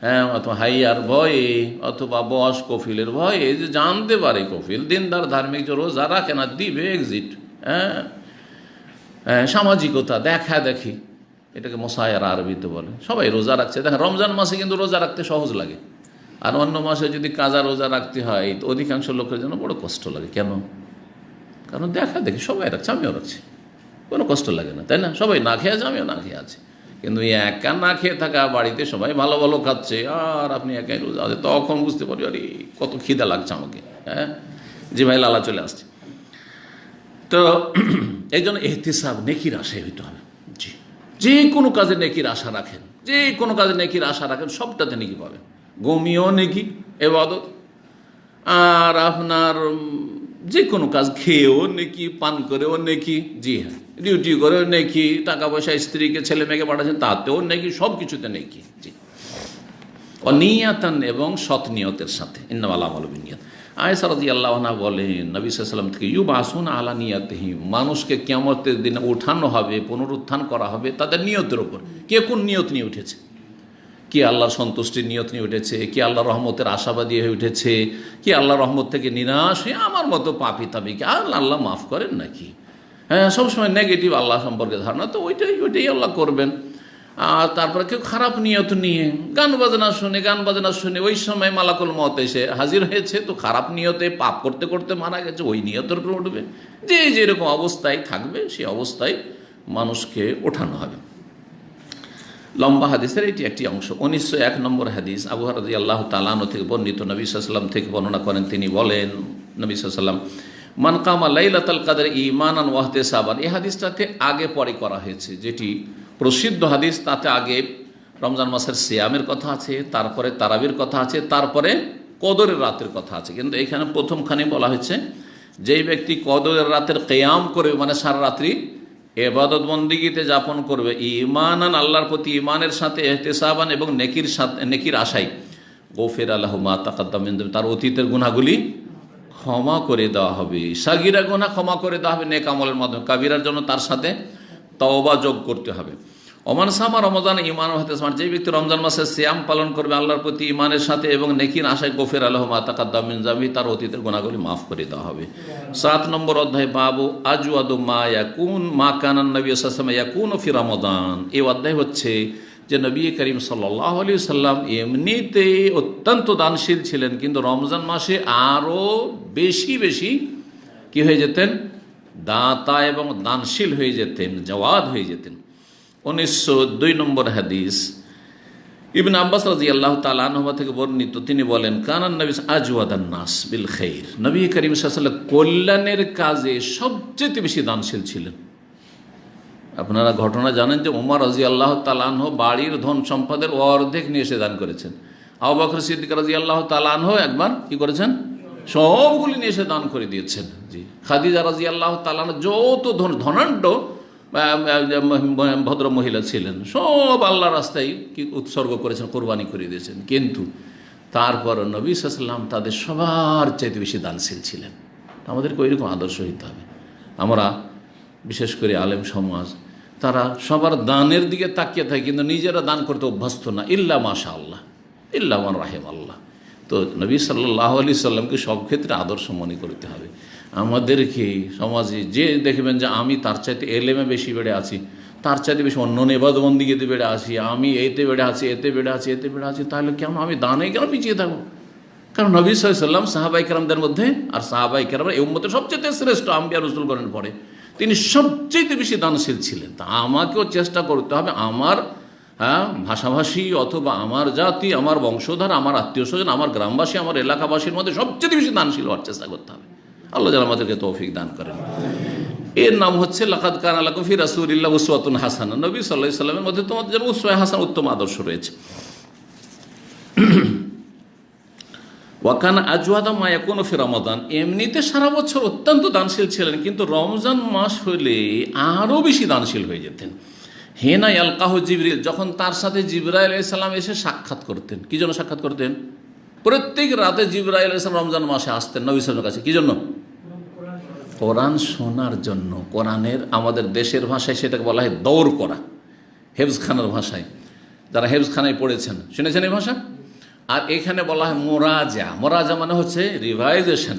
হ্যাঁ, অথবা হাইয়ার ভয়ে, অথবা বস কফিলের ভয়ে, যে জানতে পারে কফিল দিনদার ধার্মিক, যে রোজা রাখে না, দিবে এক্সিট, হ্যাঁ, সামাজিকতা দেখা দেখি, এটাকে মোসায়ারা আরবিতে বলে। সবাই রোজা রাখছে, দেখেন রমজান মাসে কিন্তু রোজা রাখতে সহজ লাগে, আর অন্য মাসে যদি কাজা রোজা রাখতে হয় তো অধিকাংশ লোকের জন্য বড় কষ্ট লাগে। কেন? কারণ দেখা দেখি সবাই রাখছে, আমিও রাখছি, কোনো কষ্ট লাগে না, তাই না? সবাই না খেয়ে আছে, আমিও না খেয়ে আছি। কিন্তু একা না খেয়ে থাকা, বাড়িতে সবাই ভালো ভালো খাচ্ছে আর আপনি একাই রোজা আছে, তখন বুঝতে পারি আরে কত খিদা লাগছে আমাকে, হ্যাঁ, জি ভাই লালা চলে আসছে। তো এই জন্য এহতিসাব, নেকির আশায় হইতে হবে। জি, যে কোনো কাজে নেকির আশা রাখেন, যে কোনো কাজে নেকির আশা রাখেন, সবটাতে নেকি পাবেন। ঘুমিয়েও নেকি এবাদত, আর আপনার যে কোনো কাজ খেয়েও নেকি, পান করেও নেকি, জি হ্যাঁ, ডিউটি করেও নেকি, টাকা পয়সা স্ত্রীকে ছেলে মেয়েকে পাঠাচ্ছেন তাতেও নেকি, সব কিছুতে নেকি। জি, অনিয়াতান, এবং সৎ নিয়তের সাথে। ইন্নামাল আমালু বিন্নিয়াত। আয়েশা রাদিয়াল্লাহু আনহা বলেন নবী সাল্লাল্লাহু আলাইহি ওয়াসাল্লাম থেকে, ইউবাসুনা আলা নিয়াতিহিম, মানুষকে কিয়ামতের দিনে উঠানো হবে, পুনরুত্থান করা হবে তাদের নিয়তের উপর। কে কোন নিয়ত নিয়ে উঠেছে, কি আল্লাহর সন্তুষ্টির নিয়ত নিয়ে উঠেছে, কি আল্লাহ রহমতের আশাবাদী হয়ে উঠেছে, কি আল্লাহ রহমত থেকে নিরাশ হয়ে আমার মতো পাপী তাবিকে আল্লাহ মাফ করেন নাকি। হ্যাঁ, সবসময় নেগেটিভ আল্লাহ সম্পর্কে ধারণা, তো ওইটাই আল্লাহ করবেন। আর তারপরে কেউ খারাপ নিয়ত নিয়ে গান বাজনা শুনে ওই সময় মালাকুল মত এসে হাজির হয়েছে, তো খারাপ নিয়তে পাপ করতে করতে মারা গেছে, ওই নিয়তের উপর উঠবে। যে যেরকম অবস্থায় থাকবে সেই অবস্থায় মানুষকে ওঠানো হবে। লম্বা হাদিসের এটি একটি অংশ। 1901 নম্বর হাদিস, আবু হুরায়রা রাদিয়াল্লাহু তাআলা আনহু থেকে বর্ণিত, নবী সাল্লাল্লাহু আলাইহি ওয়াসাল্লাম থেকে বর্ণনা করেন, তিনি বলেন, নবী সাল্লাল্লাহু আলাইহি ওয়াসাল্লাম, মান কামা লাইলাতুল কদর ঈমানান ওয়া ইহতিসাবান। এই হাদিসটাতে আগে পরে করা হয়েছে, যেটি প্রসিদ্ধ হাদিস, তাতে আগে রমজান মাসের সিয়ামের কথা আছে, তারপরে তারাবির কথা আছে, তারপরে কদরের রাতের কথা আছে। কিন্তু এখানে প্রথমখানে বলা হয়েছে, যেই ব্যক্তি কদরের রাতের কিয়াম করবে, মানে সারা রাত্রি ইবাদত বন্দিগিতে যাপন করবে, ঈমানান, আল্লাহর প্রতি ঈমানের সাথে, ইহতিসাবান, এবং নেকির সাথে, নেকির আশায়, গফিরা লাহু মা তাকাদ্দাম মিন যামবি, তার অতীতের গুনাহগুলি ক্ষমা করে দেওয়া হবে। সাগীরা গুনাহ ক্ষমা করে দেওয়া হবে নেক আমলের মাধ্যমে, কাবিরার জন্য তার সাথে তওবা যোগ করতে হবে। ওমান সামা রমজান ঈমান ওয়া ইহতিসাবান, যে ব্যক্তি রমজান মাসে সিয়াম পালন করবে আল্লাহর প্রতি ঈমানের সাথে এবং নেকির আশায়, গফিরা লাহু মা তাকাদ্দাম মিন যামবি, তার অতীতের গুনাহগুলি মাফ করে দেওয়া হবে। 7 নম্বর অধ্যায়, বাবু আজওয়াদু মা ইয়াকুন মা কানান নবী সাল্লাল্লাহু আলাইহি ওয়াসাল্লাম ইয়াকুনু ফি রমাদান। এই অধ্যায় হচ্ছে যে নবী করিম সাল্লাল্লাহু আলাইহি ওয়াসাল্লাম এমনিতে অত্যন্ত দানশীল ছিলেন, কিন্তু রমজান মাসে আরও বেশি বেশি কি হয়ে যেতেন, দাতা এবং দানশীল হয়ে যেতেন, জওয়াদ হয়ে যেতেন। 1902 নম্বর হাদিস, ইবনে আব্বাস রাদিয়াল্লাহু তাআলা আনহু থেকে বর্ণিত, তিনি বলেন, কানান নবী আজওয়াদান নাস বিল খাইর, নবী করিম সাল্লাল্লাহু আলাইহি ওয়াসাল্লাম কল্যাণের কাজে সবচেয়ে বেশি দানশীল ছিলেন। আপনারা ঘটনা জানেন যে ওমর রাদিয়াল্লাহু তাআলা আনহু বাড়ির ধন সম্পদের অর্ধেক নিয়ে এসে দান করেছেন। আবু বকর সিদ্দিক রাদিয়াল্লাহু তাআলা আনহু একবার কি করেছেন, সবগুলি নিয়ে এসে দান করে দিয়েছেন। জি, খাদিজা রাদিয়াল্লাহু তাআলা আনহা যত ধনাঢ্য ভদ্র মহিলা ছিলেন, সব আল্লাহ রাস্তায় কি উৎসর্গ করেছেন, কোরবানি করে দিয়েছেন। কিন্তু তারপর নবী সাল্লাল্লাহু আলাইহি ওয়াসাল্লাম তাদের সবার চাইতে বেশি দানশীল ছিলেন। আমাদেরকে ওইরকম আদর্শ হইতে হবে। আমরা বিশেষ করে আলেম সমাজ, তারা সবার দানের দিকে তাকিয়ে থাকে, কিন্তু নিজেরা দান করতে অভ্যস্ত না। ইল্লা মাশা আল্লাহ, ইল্লা মান রাহিম আল্লাহ। তো নবী সাল্লাল্লাহু আলাইহি সাল্লামকে সব ক্ষেত্রে আদর্শ মনে করতে হবে। আমাদেরকে সমাজে যে দেখবেন যে আমি তার চাইতে এলেমে বেশি বেড়ে আছি, তার চাইতে বেশি অন্য ইবাদতবন্দিগিতে বেড়ে আছি, আমি এতে বেড়ে আছি, এতে বেড়ে আছি, এতে বেড়ে আছি, তাহলে কেন আমি দানে কেন পিছিয়ে থাকবো? কারণ নবী সাল্লাল্লাহু আলাইহি ওয়াসাল্লাম সাহাবায়ে কেরামদের মধ্যে, আর সাহাবায়ে কেরাম এই উম্মতের সবচেয়ে শ্রেষ্ঠ, আম্বিয়া রাসূলগণের পরে তিনি সবচেয়ে বেশি দানশীল ছিলেন। তা আমাকেও চেষ্টা করতে হবে আমার ভাষাভাষী অথবা আমার জাতি, আমার বংশধর, আমার আত্মীয় স্বজন, আমার গ্রামবাসী, আমার এলাকাবাসীর মধ্যে সবচেয়ে বেশি দানশীল হওয়ার চেষ্টা করতে হবে। আল্লাহ যেন আমাদেরকে তৌফিক দান করেন। এর নাম হচ্ছে লাকাদ কানা লাকুম ফি রাসূলিল্লাহি উসওয়াতুন হাসানাহ, নবী সাল্লাল্লাহু আলাইহি ওয়াসাল্লামের মধ্যে তোমাদের জন্য উসওয়া হাসান, উত্তম আদর্শ রয়েছে। ওয়াকানা আজওয়াদা মা ইয়াকুনু ফি রমাদান, এমনিতে সারা বছর অত্যন্ত দানশীল ছিলেন, কিন্তু রমজান মাস হলে আরও বেশি দানশীল হয়ে যেতেন। হেনা ইয়ালকাহু জিবরিল, যখন তার সাথে জিবরাইল আলাইহিস সালাম এসে সাক্ষাৎ করতেন। কি জন্য সাক্ষাৎ করতেন? প্রত্যেক রাতে জিবরাইল আলাইহিস সালাম রমজান মাসে আসতেন নবী সাল্লাল্লাহু আলাইহি ওয়াসাল্লামের কাছে। কি জন্য? কোরআন শোনার জন্য। কোরআনের আমাদের দেশের ভাষায় সেটাকে বলা হয় দৌড় করা, হেফজখানার ভাষায়। যারা হেফজখানায় পড়েছেন শুনেছেন এই ভাষা। আর এখানে বলা হয় মোরাজা। মোরাজা মানে হচ্ছে রিভাইজেশন।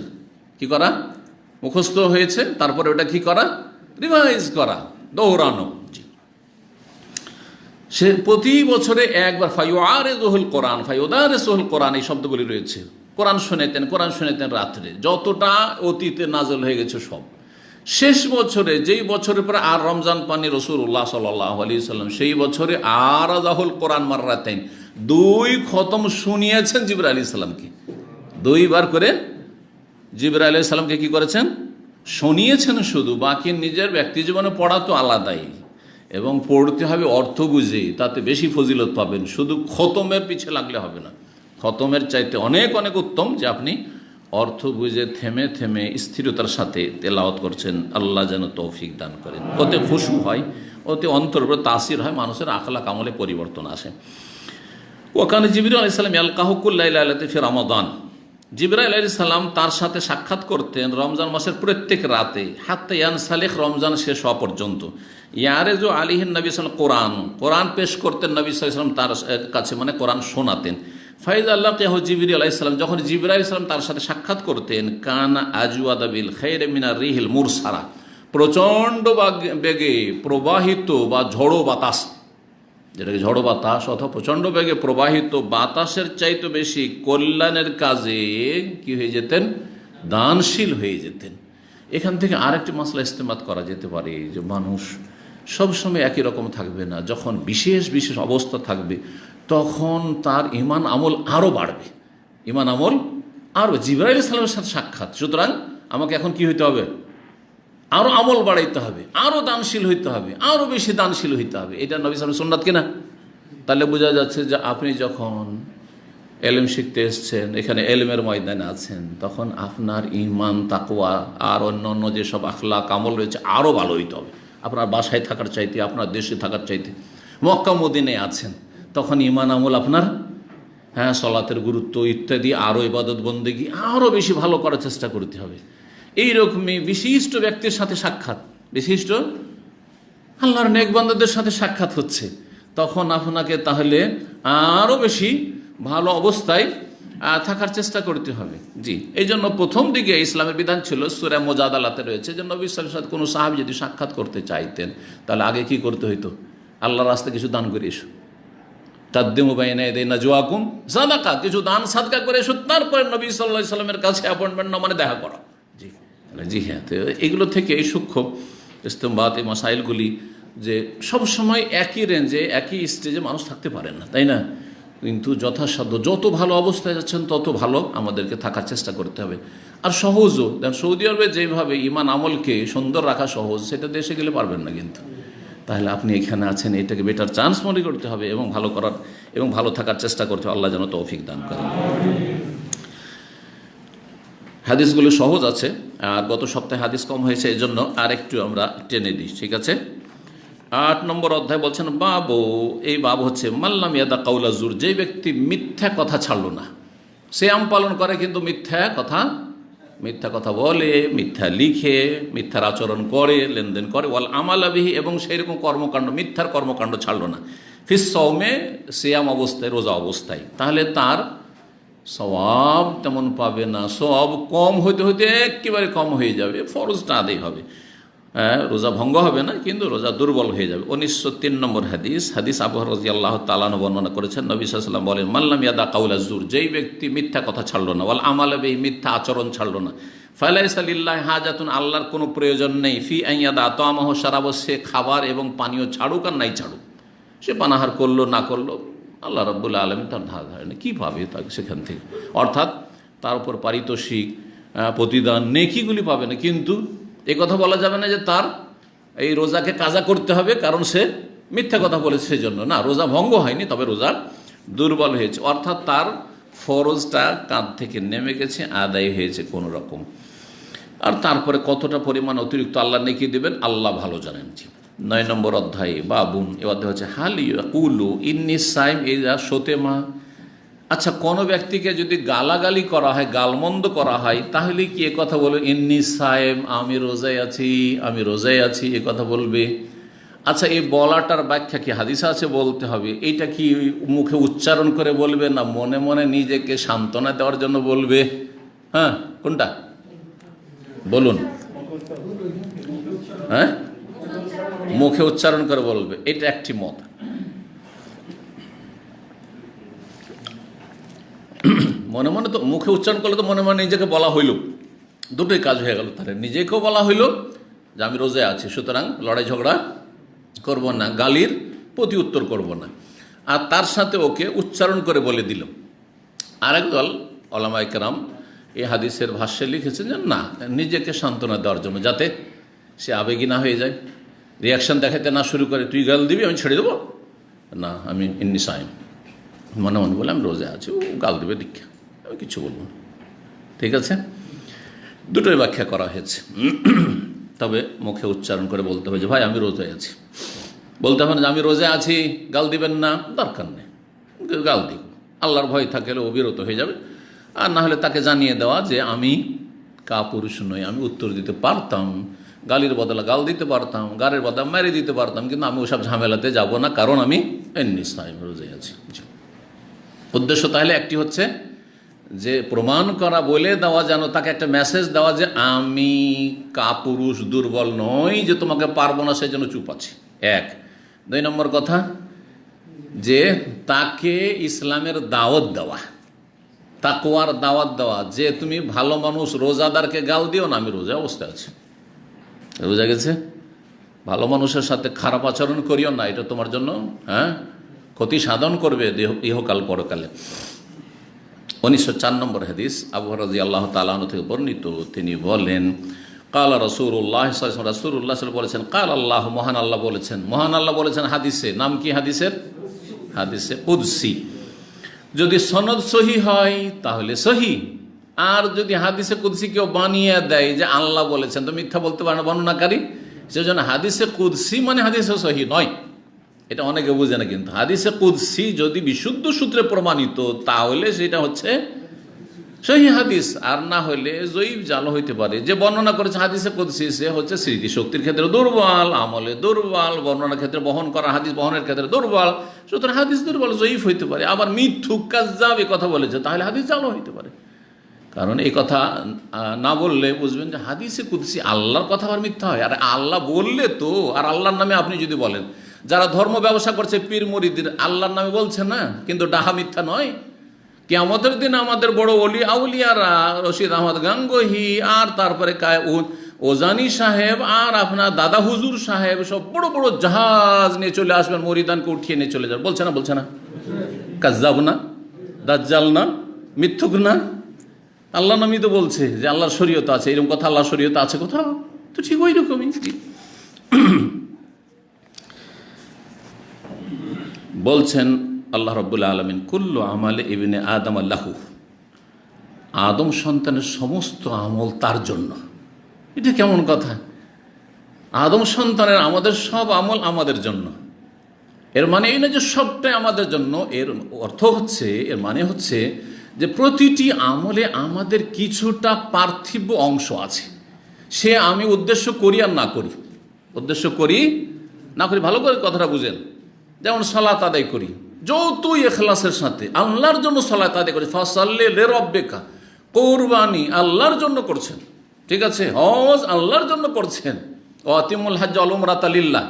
কি করা? মুখস্থ হয়েছে, তারপরে ওটা কি করা? রিভাইজ করা, দৌড়ানো। জি। সে প্রতি বছরে একবার ফায়ুআরিযুহুল কোরআন, ফায়ুদারিসুহুল কোরআন, এই শব্দগুলি রয়েছে। কোরআন শুনেতেন রাত্রে, যতটা অতীতে নাজল হয়ে গেছে সব। শেষ বছরে, যেই বছরের পরে আর রমজান পানি রাসূলুল্লাহ সাল্লাল্লাহু আলাইহি সাল্লাম, সেই বছরে আরাযাহুল কোরআন মাররাতাইন, 2 খতম শুনিয়েছেন জিবরাইল আলাইহিস সালামকে। 2 বার করে জিবরাইল আলাইহিস সালামকে কি করেছেন? শুনিয়েছেন শুধু। বাকি নিজের ব্যক্তি জীবনে পড়া তো আলাদাই, এবং পড়তে হবে অর্থ বুঝে, তাতে বেশি ফজিলত পাবেন। শুধু খতমের পিছে লাগলে হবে না। খতমের চাইতে অনেক অনেক উত্তম যে আপনি অর্থ বুঝে থেমে থেমে স্থিরতার সাথে তেলাওয়াত করছেন। আল্লাহ যেন তৌফিক দান করেন। ওতে খুশু হয়, ওতে অন্তর উপরে তাসির হয়, মানুষের আখলাক আমলে পরিবর্তন আসে। ওখানে জিবরাইল আলাইহিস সালাম ইয়ালকাহু কুল্লা লাইলাতি ফি রমাদান, জিবরাইল আলাইহিস সালাম তার সাথে সাক্ষাৎ করতেন রমজান মাসের প্রত্যেক রাতে, হাত্তা ইয়ানসালিখ, রমজান শেষ হওয়া পর্যন্ত। ইয়ারেজু আলাইহিন নবী সাল্লাল্লাহু কোরআন, কোরআন পেশ করতেন নবী সাল্লাল্লাহু আলাইহি ওয়াসাল্লাম তার কাছে, মানে কোরআন শোনাতেন। ফাইজা আল্লাহু জিবরাইল আলাইহিস সালাম, যখন জিবরাইল আলাইহিস সালাম তার সাথে সাক্ষাৎ করতেন, কানা আজওয়াদা বিল খাইরি মিনার রিহিল মুরসারা, প্রচণ্ড বেগে প্রবাহিত বা ঝড়ো বাতাস, যেটাকে ঝড়ো বাতাস অথবা প্রচণ্ড বেগে প্রবাহিত বাতাসের চাইতে বেশি কল্যাণের কাজে কি হয়ে যেতেন? দানশীল হয়ে যেতেন। এখান থেকে আরেকটি মাসলা ইস্তেমাত করা যেতে পারে যে মানুষ সবসময় একই রকম থাকবে না। যখন বিশেষ বিশেষ অবস্থা থাকবে তখন তার ঈমান আমল আরও বাড়বে। ঈমান আমল আরও, জিবরাইল আলাইহিস সালামের সাথে সাক্ষাৎ, সুতরাং আমাকে এখন কি হইতে হবে? আরও আমল বাড়াইতে হবে, আরও দানশীল হইতে হবে, আরও বেশি দানশীল হইতে হবে। এটা নবী সাল্লাল্লাহু আলাইহি ওয়াসাল্লামের সুন্নাত কিনা? তাহলে বোঝা যাচ্ছে যে আপনি যখন এলেম শিখতে এসছেন, এখানে এলেমের ময়দানে আছেন, তখন আপনার ঈমান, তাকওয়া আর অন্যান্য যেসব আখলাক আমল রয়েছে আরও ভালো হইতে হবে। আপনার বাসায় থাকার চাইতে, আপনার দেশে থাকার চাইতে, মক্কা মদিনায় আছেন, তখন ঈমান আমল আপনার, সলাতের গুরুত্ব ইত্যাদি, আরও ইবাদত বন্দেগী আরও বেশি ভালো করার চেষ্টা করতে হবে। এইরকমই বিশিষ্ট ব্যক্তির সাথে সাক্ষাৎ, বিশিষ্ট আল্লাহর নেক বান্দাদের সাথে সাক্ষাৎ হচ্ছে, তখন আপনাকে তাহলে আরও বেশি ভালো অবস্থায় থাকার চেষ্টা করতে হবে। জি, এই জন্য প্রথম দিকে ইসলামের বিধান ছিল, সূরা মুজাদালাতে রয়েছে যে নবী সাল্লাল্লাহু আলাইহি ওয়াসাল্লাম কোনো সাহাবী যদি সাক্ষাৎ করতে চাইতেন, তাহলে আগে কি করতে হইতো? আল্লাহর রাস্তায় কিছু দান করে এসো, তাকদিমু বাইনা ইয়াদাই নাজওয়াকুম সাদাকা, কিছু দান সাদকা করে এসো, তারপরে নবী সাল্লাল্লাহু আলাইহি ওয়াসাল্লামের কাছে অ্যাপয়েন্টমেন্ট না, মানে দেখা করো। জি জি হ্যাঁ, তো এগুলো থেকে এই সূক্ষ্ম ইস্তেমবাত, এই মাসাইলগুলি, যে সবসময় একই রেঞ্জে একই স্টেজে মানুষ থাকতে পারেন না, তাই না? কিন্তু যথাসাধ্য যত ভালো অবস্থায় যাচ্ছেন তত ভালো আমাদেরকে থাকার চেষ্টা করতে হবে। আর সহজও, সৌদি আরবে যেভাবে ঈমান আমলকে সুন্দর রাখা সহজ, সেটা দেশে গেলে পারবেন না। কিন্তু তাহলে আপনি এখানে আছেন, এটাকে বেটার চান্স মনে করতে হবে এবং ভালো করার এবং ভালো থাকার চেষ্টা করতে হবে। আল্লাহ যেন তৌফিক দান করেন। হাদিসগুলো সহজ আছে, আর গত সপ্তাহে হাদিস কম হয়েছে, এই জন্য আর একটু আমরা টেনে দিই, ঠিক আছে? 8 নম্বর অধ্যায় বলছেন বাবু, এই বাব হচ্ছে মাল্লাম ইয়াদা কাউলা জুর, যে ব্যক্তি মিথ্যা কথা ছাড়লো না, সিয়াম পালন করে কিন্তু মিথ্যা কথা বলে, মিথ্যা লিখে, মিথ্যার আচরণ করে, লেনদেন করে, ওয়াল আমালা বিহি, এবং সেই রকম কর্মকাণ্ড, মিথ্যার কর্মকাণ্ড ছাড়লো না, ফিস সওমে, সিয়াম অবস্থায়, রোজা অবস্থায়, তাহলে তার সওয়াব তেমন পাবে না। সওয়াব কম হইতে হইতে একেবারে কম হয়ে যাবে, ফরজটা আদায় হবে, রোজা ভঙ্গ হবে না, কিন্তু রোজা দুর্বল হয়ে যাবে। 1903 নম্বর হাদিস আবু হুরায়রা রাদিয়াল্লাহু তাআলা আনহু বর্ণনা করেছেন, নবী সাল্লাল্লাহু আলাইহি ওয়াসাল্লাম বলেন, মাল্লাম ইয়াদা কাউলা জুর, যেই ব্যক্তি মিথ্যা কথা ছাড়লো না, ওয়াল আমালা বিহি, মিথ্যা আচরণ ছাড়লো না, ফালাইসা লিল্লাহি হাজাতুন, আল্লাহর কোনো প্রয়োজন নেই, ফি আন ইয়াদা তা'আমাহু শারাবাহু, সে খাবার এবং পানীয় ছাড়ুক আর নাই ছাড়ুক, সে পানাহার করলো না করলো, আল্লাহ রাব্বুল আলামিন তার ধার ধারে না, কী পাবে তাকে সেখান থেকে? অর্থাৎ তার উপর পারিতোষিক, প্রতিদান, নেকিগুলি পাবে না, কিন্তু এই কথা বলা যাবে না যে তার এই রোজাকে কাজা করতে হবে কারণ সে মিথ্যা কথা বলেছে সেজন্য। না, রোজা ভঙ্গ হয়নি, তবে রোজা দুর্বল হয়েছে, অর্থাৎ তার ফরজটা কাঁধ থেকে নেমে গেছে, আদায় হয়েছে কোনো রকম। আর তারপরে কতটা পরিমাণ অতিরিক্ত আল্লাহ নেকি দেবেন আল্লাহ ভালো জানেন। 9 নম্বর অধ্যায়ে বাবুন, এ অধ্যায় হচ্ছে হাল ইয়াকুলু ইন্নী সাইম ইযা শতেমা। আচ্ছা, কোনো ব্যক্তিকে যদি গালাগালি করা হয়, গালমন্দ করা হয়, তাহলে কি এ কথা বলবে ইন্নী সাইম, আমি রোজায় আছি, এ কথা বলবে? আচ্ছা, এই বলাটার ব্যাখ্যা কি হাদিসে আছে? বলতে হবে। এইটা কি মুখে উচ্চারণ করে বলবে, না মনে মনে নিজেকে সান্ত্বনা দেওয়ার জন্য বলবে? হ্যাঁ, কোনটা বলুন? মুখে উচ্চারণ করে বলবে, এটা একটি মত। মনে মনে তো মুখে উচ্চারণ করলে তো মনে মনে নিজেকে বলা হইল, দুটোই কাজ হয়ে গেল। তাহলে নিজেকেও বলা হইল যে আমি রোজায় আছি, সুতরাং লড়াই ঝগড়া করব না, গালির প্রতি উত্তর করব না, আর তার সাথে ওকে উচ্চারণ করে বলে দিল। আরেক দল ওলামায়ে কেরাম এই হাদিসের ভাষ্যে লিখেছেন যে না, নিজেকে সান্ত্বনা দেওয়ার জন্য, যাতে সে আবেগী না হয়ে যায়, রিয়াকশান দেখাতে না শুরু করে, তুই গাল দিবি আমি ছেড়ে দেবো না, আমি ইন্নি সাইম, মনে মনে বলে আমি রোজা আছি, ও গাল দেবে দীক্ষা, আমি কিছু বলবো না। ঠিক আছে, দুটোই ব্যাখ্যা করা হয়েছে। তবে মুখে উচ্চারণ করে বলতে হবে যে ভাই আমি রোজায় আছি, বলতে হবে না যে আমি রোজায় আছি গাল দিবেন না, দরকার নেই, গাল দিব, আল্লাহর ভয় থাকলে ও বিরত হয়ে যাবে। আর না হলে তাকে জানিয়ে দেওয়া যে আমি কাপুরুষ নই, আমি উত্তর দিতে পারতাম, গালির বদলা গাল দিতে পারতাম, গালের বদলা মেরে দিতে পারতাম, কিন্তু আমি ওসব ঝামেলাতে যাব না, কারণ আমি এমনি সাইম রোজায় আছি। উদ্দেশ্য তাহলে একটি হচ্ছে যে প্রমাণ করা, বলে দেওয়া, যেন তাকে একটা মেসেজ দেওয়া যে আমি কাপুরুষ দুর্বল নই, যে তোমাকে পারবো না সেই জন্য চুপ আছি, এক। 2 নম্বর কথা যে তাকে ইসলামের দাওয়াত দেওয়া, তাকওয়ার দাওয়াত দেওয়া, যে তুমি ভালো মানুষ রোজাদারকে গাল দিও না, আমি রোজা অবস্থায় আছি, রোজা গেছে, ভালো মানুষের সাথে খারাপ আচরণ করিও না, এটা তোমার জন্য ক্ষতি সাধন করবে ইহকাল পরকালে। 1904 নম্বর হাদিস, আবু হুরায়রা রাদিয়াল্লাহু তাআলা আনহু থেকে বর্ণিত, তিনি বলেন কালা রাসূলুল্লাহ সাল্লাল্লাহু আলাইহি ওয়াসাল্লাম, রাসূলুল্লাহ সাল্লাল্লাহু আলাইহি ওয়াসাল্লাম কাল আল্লাহ, মহান আল্লাহ বলেছেন, মহান আল্লাহ বলেছেন হাদিসে, নাম কি হাদিসের? হাদিসে কুদসি। যদি সনদ সহি হয় তাহলে সহি, আর যদি হাদিসে কুদসি কেউ বানিয়ে দেয় যে আল্লাহ বলেছেন, তো মিথ্যা বলতে পারে না বর্ণনাকারী, সেজন্য হাদিসে কুদসি মানে হাদিসে সহি নয়, এটা অনেকে বুঝে না। কিন্তু হাদিসে কুদসি যদি বিশুদ্ধ সূত্রে প্রমাণিত, তাহলে সেটা হচ্ছে সহি হাদিস, আর না হলে জয়ীফ জাল হইতে পারে। যে বর্ণনা করেছে হাদিসে কুদসি, সে হচ্ছে স্মৃতিশক্তির ক্ষেত্রে দুর্বল, আমলে দুর্বল, বর্ণনার ক্ষেত্রে বহন করা, হাদিস বহনের ক্ষেত্রে দুর্বল, সুতরাং হাদিস দুর্বল, জয়ীফ হইতে পারে। আবার মিথ্যুক কাযযাব এই কথা বলেছে, তাহলে হাদিস জাল হইতে পারে। কারণ এই কথা না বললে বুঝবেন যে হাদিসে কুদসি আল্লাহর কথা আর মিথ্যা হয়। আর আল্লাহ বললে তো, আর আল্লাহর নামে আপনি যদি বলেন, যারা ধর্ম ব্যবসা করছে পীর মুরিদের, আল্লাহর নামে বলছে না, কিন্তু ডাহা মিথ্যা নয়। কিয়ামতের দিন আমাদের বড় ওলি আউলিয়ারা, রশিদ আহমদ গাঙ্গোহী, আর তারপরে ওজানি সাহেব, আর আপনার দাদা হুজুর সাহেব, সব বড় বড় জাহাজ নিয়ে চলে আসবেন, মরিদানকে উঠিয়ে নিয়ে চলে যাবেন। বলছে না, বলছে না? কাযযাব না, দাজ্জাল না, মিথ্যুক না? আল্লাহ নামই তো বলছে যে আল্লাহর শরীয়ত আছে, এরকম কথা আল্লাহর শরীয়ত আছে কোথাও? তো ঠিক ওই রকমই বলছেন আল্লাহ রাব্বুল আলামিন, কুল্লু আমালে ইবনে আদম লাহু, আদম সন্তানের সমস্ত আমল তার জন্য। এটা কেমন কথা? আদম সন্তানের আমাদের সব আমল আমাদের জন্য, এর মানে এই না যে সবটাই আমাদের জন্য। এর অর্থ হচ্ছে, এর মানে হচ্ছে যে প্রতিটি আমলে আমাদের কিছুটা পার্থিব অংশ আছে। সে আমি উদ্দেশ্য করি আর না করি, উদ্দেশ্য করি না করি, ভালো করে কথাটা বুঝেন। যেমন সালাত আদায় করি যতই ইখলাসের সাথে, আল্লাহর জন্য সালাত আদায় করি, ফাসাল্লি লিরাব্বিকা, কুরবানি আল্লাহর জন্য করছেন, ঠিক আছে, হজ আল্লাহর জন্য করছেন, ওয়াতিমুল হজ্জ ওয়াল উমরাতা লিল্লাহ,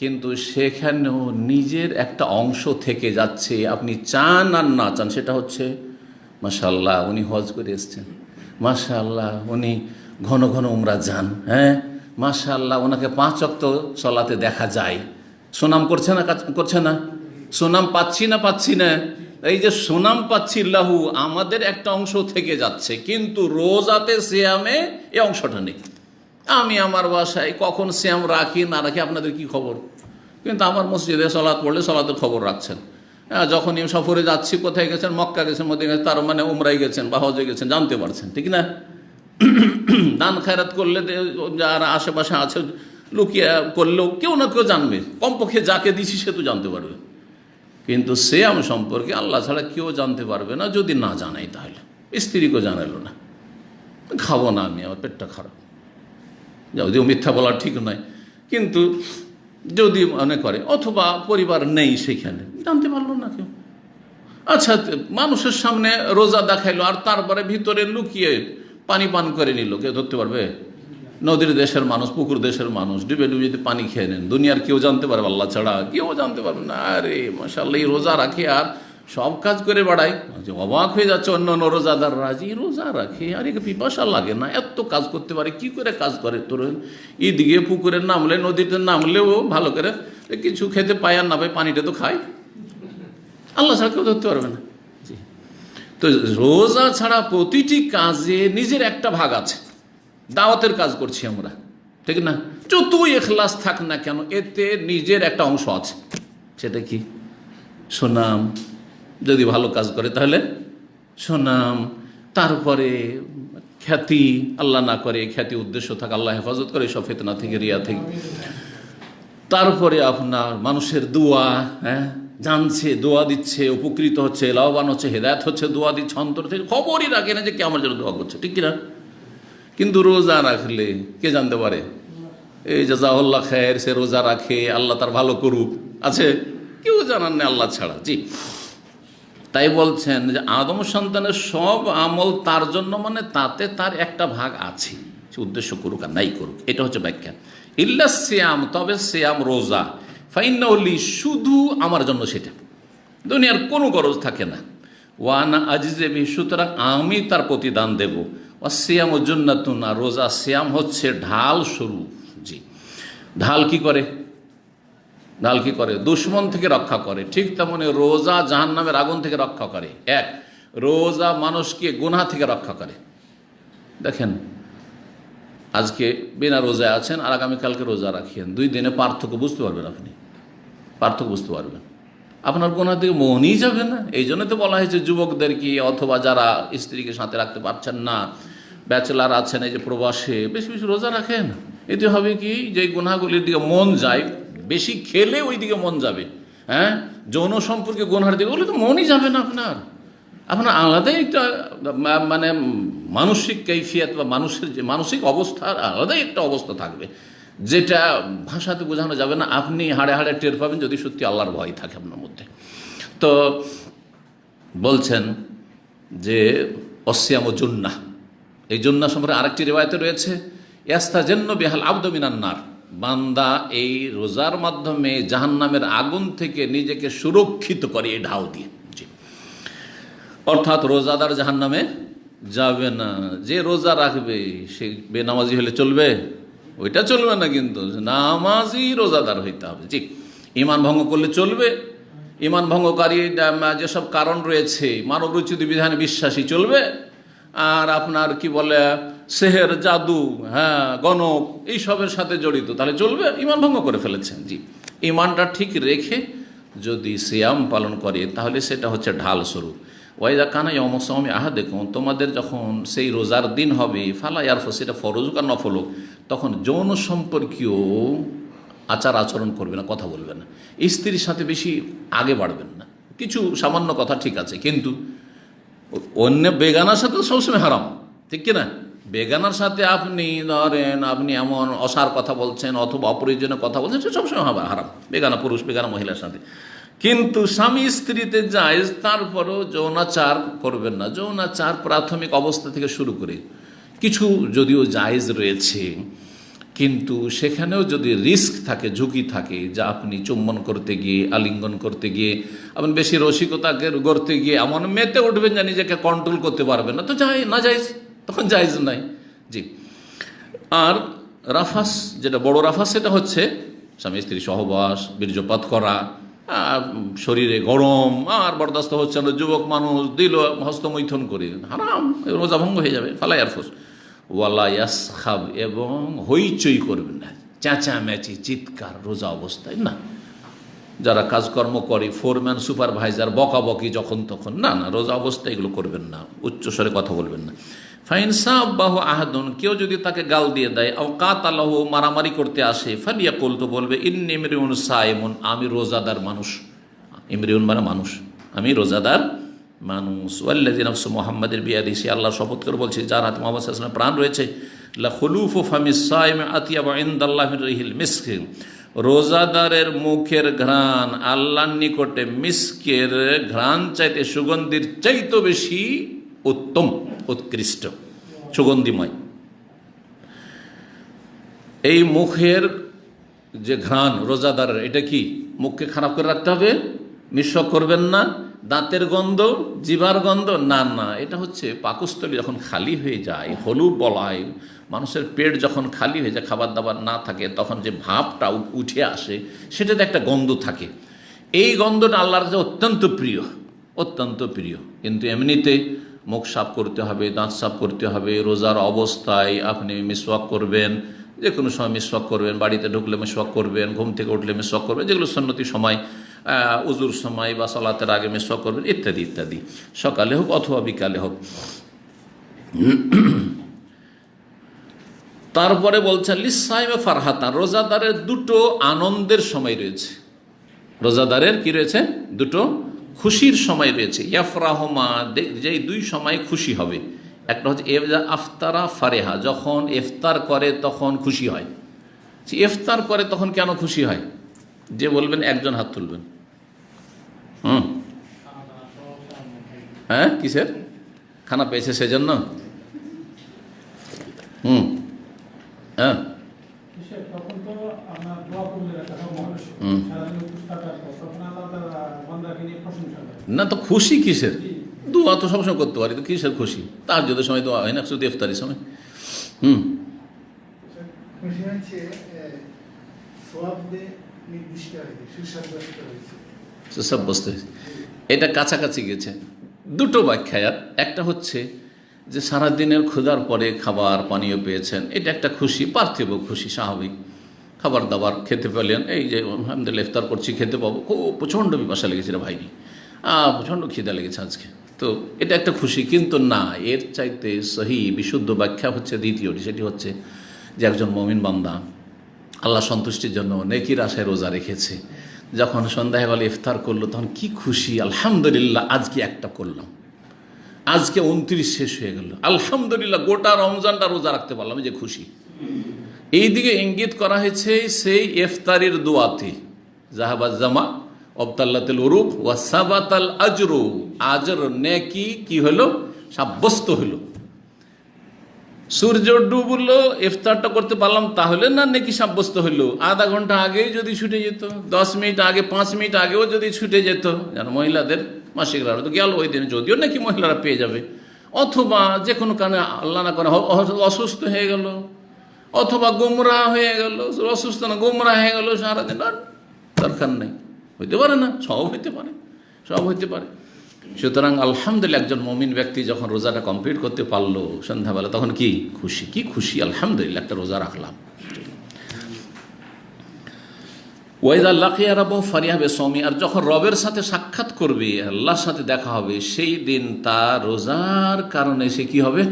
কিন্তু সেখানেও নিজের একটা অংশ থেকে যাচ্ছে। আপনি চান আর না চান, সেটা হচ্ছে মাশাআল্লাহ উনি হজ করে এসছেন, মাশাআল্লাহ উনি ঘন ঘন উমরা যান, মাশাআল্লাহ ওনাকে 5 ওয়াক্ত সালাতে দেখা যায়, সুনাম করছে না, করছে না? সুনাম পাচ্ছি না, পাচ্ছি না? এই যে সুনাম পাচ্ছি, লাহু আমাদের একটা অংশ থেকে যাচ্ছে, কিন্তু রোজাতে সিয়ামে এই অংশটা নেই। আমি আমার বাসায় কখন সিয়াম রাখি না রাখি আপনাদের কি খবর? কিন্তু আমার মসজিদে সালাত পড়লে সালাতের খবর রাখছেন। যখনই সফরে যাচ্ছি, কোথায় গেছেন, মক্কা গেছেন, মদিনা গেছেন, তার মানে উমরায় গেছেন বা হজে গেছেন, জানতে পারছেন, ঠিক না? দান খায়রাত করলে যারা আশেপাশে আছে লুকিয়ে করলেও কেউ না কেউ জানবে, কমপক্ষে যাকে দিছি সে তো জানতে পারবে। কিন্তু সিয়াম সম্পর্কে আল্লাহ ছাড়া কেউ জানতে পারবে না, যদি না জানাই তাহলে। স্ত্রীকেও জানাইল না, খাবো না আমি, আমার পেটটা খারাপ, যদিও মিথ্যা বলা ঠিক নয়, কিন্তু যদি মনে করে, অথবা পরিবার নেই সেখানে, জানতে পারলো না কেউ। আচ্ছা, মানুষের সামনে রোজা দেখাইলো আর তারপরে ভিতরে লুকিয়ে পানি পান করে নিল, কেউ ধরতে পারবে? নদীর দেশের মানুষ, পুকুর দেশের মানুষ ডুবে ডুবে যদি পানি খেয়ে নেন, দুনিয়ার কেউ জানতে পারবে? আল্লাহ ছাড়া কেউ জানতে পারবে না। আরে মাশাআল্লাহ, এই রোজা রাখে আর সব কাজ করে বেড়ায়, অবাক হয়ে যাচ্ছে অন্য অন্য রোজাদার রাজি রোজা রাখে, আর একে পিপাসা লাগে না, এত কাজ করতে পারে, কি করে কাজ করে? তোর ঈদগিয়ে পুকুরে নামলে, নদীতে নামলেও ভালো করে কিছু খেতে পায় আর না পায়, পানিটা তো খায়, আল্লাহ ছাড়া কেউ ধরতে পারবে না। তো রোজা ছাড়া প্রতিটি কাজে নিজের একটা ভাগ আছে। দাওয়াতের কাজ করছি আমরা, ঠিক না? যতই ইখলাস থাক না কেন, এতে নিজের একটা অংশ আছে। সেটা কি? সুনাম। যদি ভালো কাজ করে তাহলে সুনাম, তারপরে খ্যাতি, আল্লাহ না করে খ্যাতি উদ্দেশ্য থাকে, আল্লাহ হেফাজত করে সব ফিতনা থেকে, রিয়া থেকে। তারপরে আপনার মানুষের দোয়া, হ্যাঁ, জানছে, দোয়া দিচ্ছে, উপকৃত হচ্ছে, লাভবান হচ্ছে, হেদায়েত হচ্ছে, দোয়া দিচ্ছে অন্তর থেকে, খবরই রাখে না যে কে আমার জন্য দোয়া করছে, ঠিক কিনা? কিন্তু রোজা রাখলে কে জানতে পারে? এই জাযাহুল্লাহ খায়ের, সে রোজা রাখে, আল্লাহ তার ভালো করুক, আছে? কেউ জানান না আল্লাহ ছাড়া। জি, তাই বলছেন যে আদম সন্তানের সব আমল তার জন্য, মানে তাতে তার একটা ভাগ আছে, সে উদ্দেশ্য করুক আর নাই করুক। এটা হচ্ছে ব্যাখ্যা। ইল্লা সিয়াম, তবে সিয়াম, রোজা, ফাইন্নাহুলি, শুধু আমার জন্য, সেটা দুনিয়ার কোনো গরজ থাকে না। ওয়ানা আজিজে বি, সুতরাং আমি তার প্রতিদান দেব। সিয়াম জুন্নাতুন, আর রোজা, সিয়াম হচ্ছে ঢাল স্বরূপ। জি, ঢাল কি করে? ঢাল কি করে? দুশ্মন থেকে রক্ষা করে। ঠিক তেমনি রোজা জাহান্নামের আগুন থেকে রক্ষা করে। এক, রোজা মানুষকে গুনাহ থেকে রক্ষা করে। দেখেন, আজকে বিনা রোজায় আছেন আর আগামীকালকে রোজা রাখিয়েন, 2 দিনে পার্থক্য বুঝতে পারবেন, আপনি পার্থক্য বুঝতে পারবেন, আপনার গুনাহ থেকে মনই যাবে না। এই জন্য তো বলা হয়েছে যুবকদেরকে, অথবা যারা স্ত্রীকে সাথে রাখতে পারছেন না, ব্যাচেলার আছেন, এই যে প্রবাসে, বেশি বেশি রোজা রাখেন। এতে হবে কি, যে গুনাহগুলির দিকে মন যায়, বেশি খেলে ওই দিকে মন যাবে, হ্যাঁ, যৌন সম্পর্কে গুনাহের দিকে, ওগুলো তো মনই যাবে না আপনার। আপনার আলাদাই একটা মানে মানসিক কৈফিয়ত বা মানুষের যে মানসিক অবস্থা, আলাদাই একটা অবস্থা থাকবে, যেটা ভাষাতে বোঝানো যাবে না। আপনি হাড়ে হাড়ে টের পাবেন যদি সত্যি আল্লাহর ভয় থাকে আপনার মধ্যে। তো বলছেন যে অসিয়াম ও জুন্নাহ, এই জুন্নাহ সম্পর্কে আরেকটি রিওয়ায়েতে রয়েছে, ইয়াস্তাজান্নু বিহাল আবদু মিনান নার, বান্দা এই রোজার মাধ্যমে জাহান্নামের আগুন থেকে নিজেকে সুরক্ষিত করে এই ঢাল দিয়ে। জি, অর্থাৎ রোজাদার জাহান্নামে যাবে না। যে রোজা রাখবে সে বেনামাজি হলে চলবে? ওইটা চলবে না, কিন্তু নামাজি রোজাদার হইতে হবে। জি, ঈমান ভঙ্গ করলে চলবে? ঈমান ভঙ্গকারী যেসব কারণ রয়েছে, মানবরচিত বিধানে বিশ্বাসী চলবে। আর আপনার কি বলে, সেহের, জাদু, হ্যাঁ, গণক, এইসবের সাথে জড়িত, তাহলে চলবে? ঈমান ভঙ্গ করে ফেলেছেন। জি, ঈমানটা ঠিক রেখে যদি সিয়াম পালন করে তাহলে সেটা হচ্ছে ঢাল স্বরূপ। ওয়াইদা কানা ইয়াউমুস-সাওমি আহাদিকুম, তোমাদের যখন সেই রোজার দিন হবে, ফালা ইয়ারফুস, সেটা ফরজ হোক আর নফল হোক, তখন যৌন সম্পর্কীয় আচার আচরণ করবে না, কথা বলবে না, স্ত্রীর সাথে বেশি আগে বাড়বেন না। কিছু সামান্য কথা ঠিক আছে, কিন্তু অন্য বেগানার সাথে সবসময় হারাম, ঠিক কিনা? বেগানার সাথে আপনি ধরেন, আপনি এমন অসার কথা বলছেন অথবা অপ্রয়োজনীয় কথা বলছেন, সে সবসময় হারাম, বেগানা পুরুষ বেগানা মহিলার সাথে। কিন্তু স্বামী স্ত্রীতে জায়েজ, তারপরও যৌনাচার করবেন না। যৌনাচার প্রাথমিক অবস্থা থেকে শুরু করে কিছু যদিও জায়েজ রয়েছে, কিন্তু সেখানেও যদি রিস্ক থাকে, ঝুঁকি থাকে, যা আপনি চুম্বন করতে গিয়ে, আলিঙ্গন করতে গিয়ে, আপনি বেশি রসিকতাকে করতে গিয়ে এমন মেতে উঠবেন যা নিজেকে কন্ট্রোল করতে পারবেন না, তো না জায়েজ, তখন জায়েজ নাই। জি, আর রাফাস, যেটা বড় রাফাস, সেটা হচ্ছে স্বামী স্ত্রী সহবাস, বীর্যপাত করা, শরীরে গরম, আর বরদাস্ত হচ্ছে না, যুবক মানুষ দিল হস্তমৈথুন করে, হারাম, রোজা ভঙ্গ হয়ে যাবে। ফালা ইয়ারফুস ওয়ালা ইয়াসখাব, এবং হইচই করবেন না, চেঁচামেচি, চিৎকার রোজা অবস্থায় না। যারা কাজকর্ম করে, ফোরম্যান, সুপারভাইজার, বকাবকি যখন তখন, না না, রোজা অবস্থায় এগুলো করবেন না, উচ্চস্বরে কথা বলবেন না। ফাইন সাব্বাহু আহাদুন, কেউ যদি তাকে গাল দিয়ে দেয়, আও কাতালাহু, মারামারি করতে আসে, ফালিয়াকুল, তো বলবে, ইন্নী ইমরিউন সাইমুন, আমি রোজাদার মানুষ। ইমরিউন মানে মানুষ, আমি রোজাদার মানুষ। ওয়াল্লাযী নাফসু মুহাম্মাদের বিয়াদিহি, সে আল্লাহর শপথ করে বলছে যার হাতে মুহাম্মদ সাল্লাল্লাহু আলাইহি ওয়াসাল্লামের প্রাণ রয়েছে, লা খুলুফু ফামিস সাইম আতিয়াবু ইনদাল্লাহি মির রিহিল মিস্ক, রোজাদারের মুখের ঘ্রাণ আল্লাহর নিকটে মিস্কের ঘ্রাণ চাইতে, সুগন্ধির চাইতে বেশি উত্তম, উৎকৃষ্ট, সুগন্ধিময়। এই মুখের যে ঘ্রাণ রোজাদারের, এটা কি মুখকে খারাপ করে রাখতে হবে? মিশক করবেন না, দাঁতের গন্ধ, জিভার গন্ধ, না না, এটা হচ্ছে পাকস্থলী যখন খালি হয়ে যায়, হলুদ বলায়, মানুষের পেট যখন খালি হয়ে যায়, খাবার দাবার না থাকে, তখন যে ভাবটা উঠে আসে, সেটাতে একটা গন্ধ থাকে। এই গন্ধটা আল্লাহর কাছে অত্যন্ত প্রিয়, অত্যন্ত প্রিয়। কিন্তু এমনিতে মুখ সাফ করতে হবে, দাঁত সাফ করতে হবে, রোজার অবস্থায় আপনি মিসওয়াক করবেন, যে কোনো সময় মিসওয়াক করবেন, বাড়িতে ঢুকলে মিসওয়াক করবেন, ঘুম থেকে উঠলে মিসওয়াক করবেন, যেগুলো সুন্নতি সময়, উজুর সময় বা সালাতের আগে মিসওয়াক করবেন, ইত্যাদি ইত্যাদি, সকালে হোক অথবা বিকালে হোক। তারপরে বলছেন লিসাইমে ফারহাতান, রোজাদারের দুটো আনন্দের সময় রয়েছে। রোজাদারের কি রয়েছে? দুটো খুশির সময় রয়েছে। ইয়াফরাহমা, যেই দুই সময় খুশি হবে। একটা হচ্ছে আফতারা ফারেহা, যখন ইফতার করে তখন খুশি হয়। ইফতার করে তখন কেন খুশি হয়? যে বলবেন একজন হাত তুলবেন। হ্যাঁ, কিসের খানা পেয়েছে সেজন্য? হ্যাঁ, না তো খুশি কিসের? দোয়া তো সবসময় করতে পারি, তো কিসের খুশি? তাহাজ্জুদের সময় দোয়া হয় না, শুধু ইফতারির সময়। সব বুঝতে হয়েছে, এটা কাছাকাছি গেছে। দুটো ব্যাখ্যায়াত, একটা হচ্ছে যে সারাদিনের ক্ষুধার পরে খাবার পানীয় পেয়েছেন, এটা একটা খুশি, পার্থিব খুশি, স্বাভাবিক। খাবার দাবার খেতে পেলেন, এই যে আলহামদুলিল্লাহ ইফতার করছি, খেতে পাবো, খুব প্রচণ্ড পিপাসা লেগেছে রে ভাইনি, প্রচণ্ড খিদা লেগেছে আজকে, তো এটা একটা খুশি। কিন্তু না, এর চাইতে সহি বিশুদ্ধ ব্যাখ্যা হচ্ছে দ্বিতীয়টি, সেটি হচ্ছে যে একজন মুমিন বান্দা আল্লাহ সন্তুষ্টির জন্য নেকির আশায় রোজা রেখেছে, যখন সন্ধ্যাবেলা ইফতার করলো তখন কি খুশি, আলহামদুলিল্লাহ আজকে একটা করলাম, আজকে 29 শেষ হয়ে গেল, আলহামদুলিল্লাহ গোটা রমজানটা রোজা রাখতে পারলাম, যে খুশি। এই দিকে ইঙ্গিত করা হয়েছে সেই ইফতারির দোয়াতে, জাহাবাজ জামা অবতাল্লাতুল উরুক ওয়া সাবাতাল আজরু, আজর নেকি কি হলো? সাব্যস্ত হলো। সূর্য ডুবলো, ইফতারটা করতে পারলাম, তাহলে না নেকি সাব্যস্ত হলো? আধা ঘন্টা আগেই যদি ছুটে যেত, 10 মিনিট আগে, 5 মিনিট আগেও যদি ছুটে যেত, যেন মহিলাদের মাসিক রাত তো গেল ওই দিনে, যদিও নাকি মহিলারা পেয়ে যাবে, অথবা যে কোনো কারণে আল্লাহ না করে অসুস্থ হয়ে গেল, অথবা গোমরা হয়ে গেল, অসুস্থ না গোমরা হয়ে গেল সারাদিন, আর দরকার নেই, হইতে পারে না, সব হইতে পারে, সব হইতে পারে। সুতরাং আলহামদুলিল্লাহ একজন মুমিন ব্যক্তি যখন রোজাটা কমপ্লিট করতে পারলো সন্ধ্যাবেলা, তখন কি খুশি, কি খুশি, আলহামদুলিল্লাহ একটা রোজা রাখলাম। ওয়াইদা লাকিয়া রাব্বাহু ফারিহা বিসওমি, আর যখন রবের সাথে সাক্ষাৎ করবে, আল্লাহর সাথে দেখা হবে, সেই দিন তার রোজার কারণে সে কি হবে?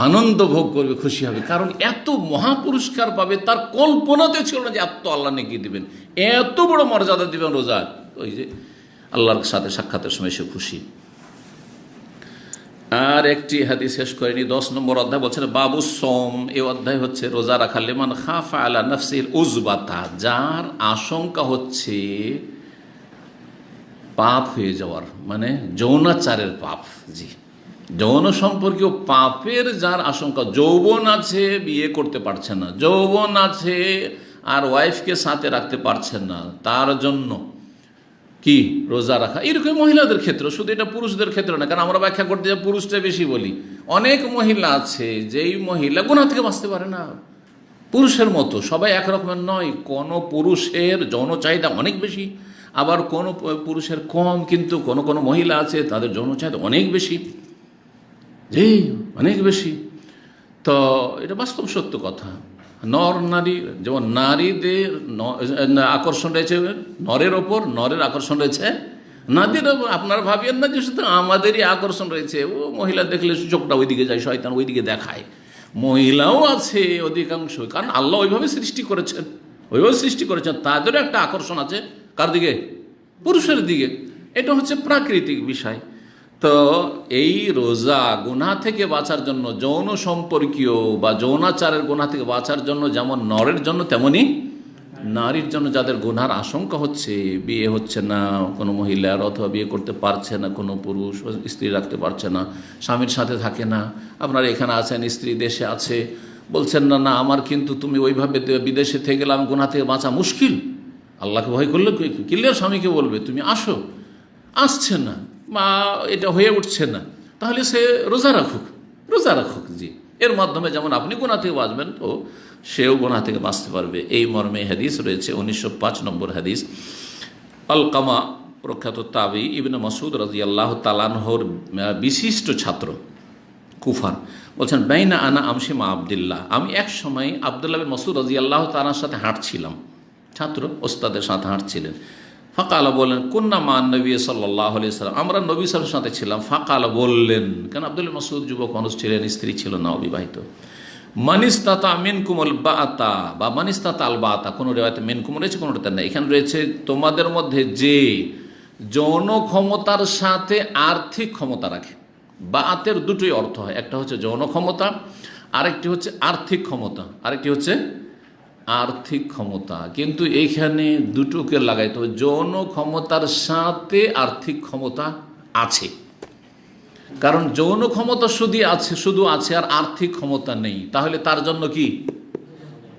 আনন্দ ভোগ করবে, খুশি হবে। কারণ এত মহাপুরস্কার পাবে, তার কল্পনাতে ছিল না যে এত আল্লাহ নেকি দিবেন, এত বড় মর্যাদা দিবেন রোজার। ওই যে আল্লাহর সাথে সাক্ষাতের সময় সে খুশি। আর একটি হাদিস শেষ করেনি, 10 নম্বর অধ্যায় বলছেন বাবু সোম। এই অধ্যায় হচ্ছে রোজা রাখা, লিমান খাফা আলা নাফসিল উজবাতা, যার আশঙ্কা হচ্ছে পাপ হয়ে যাওয়ার, মানে যৌনাচারের পাপ। জি, যৌন সম্পর্কীয় পাপের যার আশঙ্কা, যৌবন আছে বিয়ে করতে পারছে না, যৌবন আছে আর ওয়াইফকে সাথে রাখতে পারছেন না, তার জন্য কি রোজা রাখা। এরকম মহিলাদের ক্ষেত্রে, শুধু এটা পুরুষদের ক্ষেত্রে না, কারণ আমরা ব্যাখ্যা করতে যাই পুরুষটা বেশি বলি। অনেক মহিলা আছে যেই মহিলা গুনাহ থেকে বাঁচতে পারে না, পুরুষের মতো সবাই একরকমের নয়। কোনো পুরুষের যৌন চাহিদা অনেক বেশি, আবার কোনো পুরুষের কম, কিন্তু কোনো কোনো মহিলা আছে তাদের যৌন চাহিদা অনেক বেশি, জি অনেক বেশি। তো এটা বাস্তব সত্য কথা। নর নারী, যেমন নারীদের আকর্ষণ রয়েছে নরের ওপর, নরের আকর্ষণ রয়েছে নারীর ওপর। আপনারা ভাবেন না যে শুধু আমাদেরই আকর্ষণ রয়েছে, ও মহিলা দেখলে চোখটা ওইদিকে যায়, শয়তান ওইদিকে দেখায়। মহিলাও আছে অধিকাংশ, কারণ আল্লাহ ওইভাবে সৃষ্টি করেছেন, ওইভাবে সৃষ্টি করেছেন, তাদেরও একটা আকর্ষণ আছে। কার দিকে? পুরুষের দিকে। এটা হচ্ছে প্রাকৃতিক বিষয়। তো এই রোজা গুনাহ থেকে বাঁচার জন্য, যৌন সম্পর্কীয় বা যৌনাচারের গুনাহ থেকে বাঁচার জন্য, যেমন নরের জন্য তেমনি নারীর জন্য, যাদের গুনার আশঙ্কা হচ্ছে, বিয়ে হচ্ছে না কোনো মহিলার, অথবা বিয়ে করতে পারছে না কোনো পুরুষ, স্ত্রী রাখতে পারছে না, স্বামীর সাথে থাকে না। আপনারা এখানে আছেন, স্ত্রী দেশে আছে, বলছেন না না আমার কিন্তু তুমি ওইভাবে বিদেশে থেকে গেলাম, গুনাহ থেকে বাঁচা মুশকিল। আল্লাহকে ভয় করলে ক্লিয়ার স্বামীকে বলবে তুমি আসো, আসছে না বা এটা হয়ে উঠছে না, তাহলে সে রোজা রাখুক। জি, এর মাধ্যমে যেমন আপনি গুনাহ থেকে বাঁচবেন, তো সেও গুনাহ থেকে বাঁচতে পারবে। এই মর্মে হাদিস রয়েছে 1905 নম্বর হাদিস। আলকামা প্রখ্যাত তাবি ইবনে মাসউদ রাদিয়াল্লাহু তাআলা আনহুর বিশিষ্ট ছাত্র কুফার বলছেন, বাইনা আনা আমশি মা আব্দুল্লাহ, আমি এক সময় আব্দুল্লাহ বিন মাসউদ রাদিয়াল্লাহু তাআলার সাথে হাঁটছিলাম, ছাত্র ওস্তাদের সাথে হাঁটছিলেন। ফাকালা বললেন, কুন্না মা নবী সাল্লাল্লাহু আলাইহি ওয়াসাল্লাম, আমরা নবী সাল্লাল্লাহু আলাইহি ওয়াসাল্লামের সাথে ছিলাম। ফাকালা বললেন, কেন আব্দুল্লাহ মাসউদ যুবক মানুষ ছিলেন, স্ত্রী ছিল না, অবিবাহিত। মানিস্তাতা মিনকুমুল বাতা বা মানিস্তাতা আল বাতা, কোনো রিওয়ায়াতে মিনকুম রয়েছে, কোনোটাতে নেই। এখানে রয়েছে তোমাদের মধ্যে যে যৌন ক্ষমতার সাথে আর্থিক ক্ষমতা রাখে। বাতের দুটোই অর্থ হয়, একটা হচ্ছে যৌন ক্ষমতা, আরেকটি হচ্ছে আর্থিক ক্ষমতা। কিন্তু এইখানে দুটোকে লাগাইতে হবে, যৌন ক্ষমতার সাথে আর্থিক ক্ষমতা আছে। কারণ যৌন ক্ষমতা শুধু আছে আর আর্থিক ক্ষমতা নেই, তাহলে তার জন্য কি?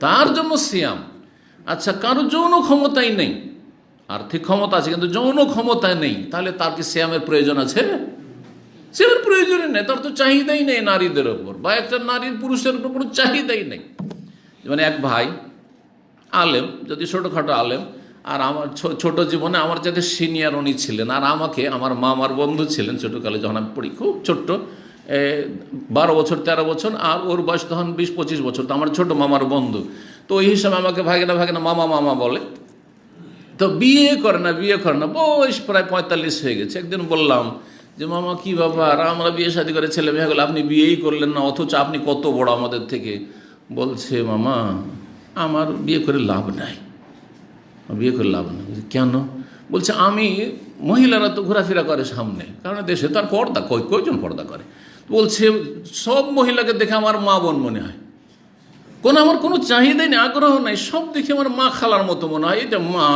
তার জন্য সিয়াম। আচ্ছা, কারো যৌন ক্ষমতাই নেই, আর্থিক ক্ষমতা আছে কিন্তু যৌন ক্ষমতা নেই, তাহলে তার কি সিয়ামের প্রয়োজন আছে? সিয়ামের প্রয়োজনই নেই, তার তো চাহিদাই নেই নারীদের ওপর, বা একটা নারীর পুরুষের উপর কোনো চাহিদাই নেই। মানে এক ভাই আলেম, যদি ছোটোখাটো আলেম, আর আমার ছোট জীবনে আমার যাতে সিনিয়র উনি ছিলেন, আর আমাকে আমার মামার বন্ধু ছিলেন ছোটোকালে, যখন আমি পড়ি, খুব ছোট্ট, 12 বছর 13 বছর, আর ওর বয়স তখন 20-25 বছর, তো আমার ছোট মামার বন্ধু। তো ওই হিসাবে আমাকে ভাগেনা মামা বলে। তো বিয়ে করে না, বয়স প্রায় 45 হয়ে গেছে। একদিন বললাম যে, মামা কি ব্যাপার, আমরা বিয়ে শাদী করে ছেলে মেয়ে হলো, আপনি বিয়েই করলেন না, অথচ আপনি কত বড় আমাদের থেকে। বলছে, মামা আমার বিয়ে করে লাভ নাই। কেন? বলছে, আমি মহিলারা তো ঘোরাফেরা করে সামনে, কারণ দেশে তার পর্দা, কয়জন পর্দা করে। বলছে, সব মহিলাকে দেখে আমার মা বোন মনে হয়, আমার কোনো চাহিদাই নেই, আগ্রহ নাই, সব দেখে আমার মা খালার মতো মনে হয়। এটা মা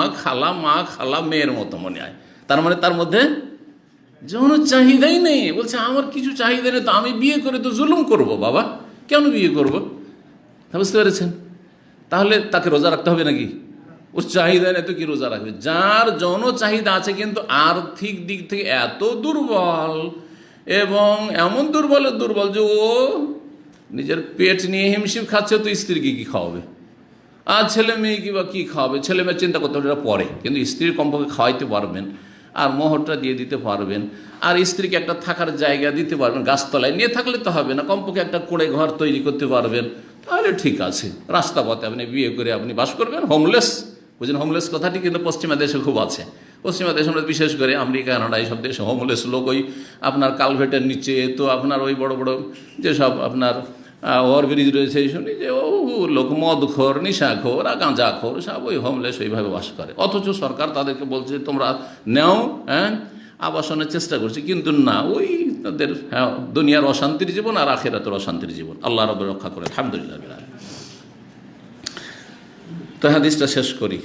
খালা মেয়ের মতো মনে হয়। তার মানে তার মধ্যে যৌন চাহিদাই নেই। বলছে, আমার কিছু চাহিদা নেই, তো আমি বিয়ে করে তো জুলুম করব বাবা, কেন বিয়ে করব? বুঝতে পেরেছেন? তাহলে তাকে রোজা রাখতে হবে নাকি? ওর চাহিদা নেই তো কি রোজা রাখবে? যার যৌন চাহিদা আছে কিন্তু আর্থিক দিক থেকে এত দুর্বল, এবং এমন দুর্বল যে ও নিজের পেট নিয়ে হিমশিম খাচ্ছে, তো স্ত্রীকে কি খাওয়াবে? আর ছেলে মেয়ে কি খাওয়াবে? ছেলে মেয়ে চিন্তা করতে হবে, এটা পরে, কিন্তু স্ত্রীর কমপক্ষে খাওয়াইতে পারবেন, আর মোহরটা দিয়ে দিতে পারবেন, আর স্ত্রীকে একটা থাকার জায়গা দিতে পারবেন। গাছতলায় নিয়ে থাকলে তো হবে না, কমপক্ষে একটা কুঁড়ে ঘর তৈরি করতে পারবেন, তাহলে ঠিক আছে। রাস্তা পথে আপনি বিয়ে করে আপনি বাস করবেন। হোমলেস, বুঝলেন? হোমলেস কথাটি কিন্তু পশ্চিমা দেশে খুব আছে। পশ্চিমা দেশে আমরা বিশেষ করে আমেরিকা, কানাডা, এইসব দেশে হোমলেস লোক ওই আপনার কালভেটের নিচে, তো আপনার ওই বড় বড় যেসব আপনার ওভারব্রিজ রয়েছে, এইসব যে লোক মদখোর, নিশাখোর আর গাঁজাখোর, সব ওই হোমলেস ওইভাবে বাস করে। অথচ সরকার তাদেরকে বলছে তোমরা নেও, আবাসনের চেষ্টা করছে, কিন্তু না, ওই তাদের দুনিয়ার অশান্তির জীবন আর আখিরাতের অশান্তির জীবন। আল্লাহ রাব্বুল রক্ষা করে, আলহামদুলিল্লাহ। তো হাদিসটা শেষ করি।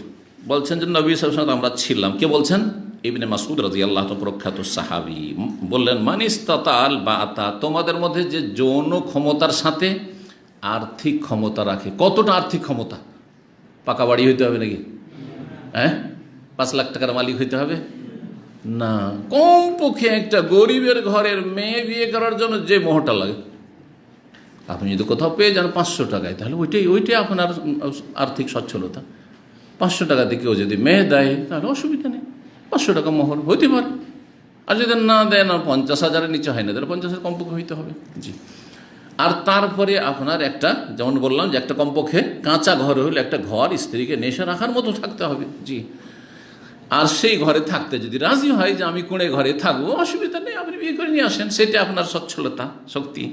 বলছেন যে নবী সাল্লাল্লাহু আলাইহি ওয়াসাল্লাম আমরা ছিলাম। কে বলছেন? ইবনে মাসউদ রাদিয়াল্লাহু তাআলা প্রখ্যাত সাহাবী বললেন, মানিস্তাতাল বাতা, তোমাদের মধ্যে যে যৌন ক্ষমতার সাথে আর্থিক ক্ষমতা রাখে। কতটা আর্থিক ক্ষমতা? পাকা বাড়ি হইতে হবে নাকি? 5 লাখ টাকার মালিক হইতে হবে না, কমপক্ষে একটা গরিবের ঘরের মেয়ে বিয়ে করার জন্য যে মোহরটা লাগে, আপনি যদি কোথাও পেয়ে যান 500 টাকায়, তাহলে ওইটাই আপনার আর্থিক সচ্ছলতা। 500 টাকাতে কেউ যদি মেয়ে দেয়, তাহলে অসুবিধা নেই, 500 টাকা মোহর হইতে পারে। আর যদি না দেয়, না 50,000-এর নিচে হয় না, তাহলে 50,000 কমপক্ষে হইতে হবে। জি। আর তারপরে আপনার একটা, যেমন বললাম যে একটা কমপক্ষে কাঁচা ঘর হলে একটা ঘর স্ত্রীকে নেশা রাখার মতো থাকতে হবে। জি। আর সেই ঘরে থাকতে যদি রাজি হয় যে আমি কুঁড়ে ঘরে থাকবো, অসুবিধা নেই, আপনি বিয়ে করে নিয়ে আসেন, সেটা আপনার সচ্ছলতা, শক্তি।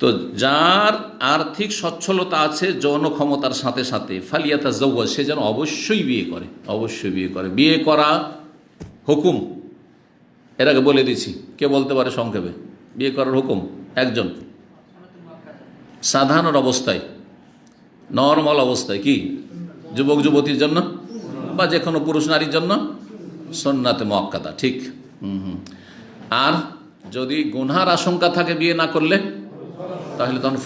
তো যার আর্থিক সচ্ছলতা আছে যৌন ক্ষমতার সাথে সাথে, ফালিয়াতা জাওয়াজ, সে যেন অবশ্যই বিয়ে করে। বিয়ে করা হুকুম, এর আগে বলে দিচ্ছি। কে বলতে পারে সংক্ষেপে? বিয়ে করার হুকুম একজন সাধারণ অবস্থায়, নর্মাল অবস্থায়, কি যুবক যুবতীর জন্য বা যে কোনো পুরুষ নারীর জন্য সুন্নাতে মুআক্কাদা, ঠিক। আর যদি গুনহার আশঙ্কা থাকে বিয়ে না করলে, তাহলে তখন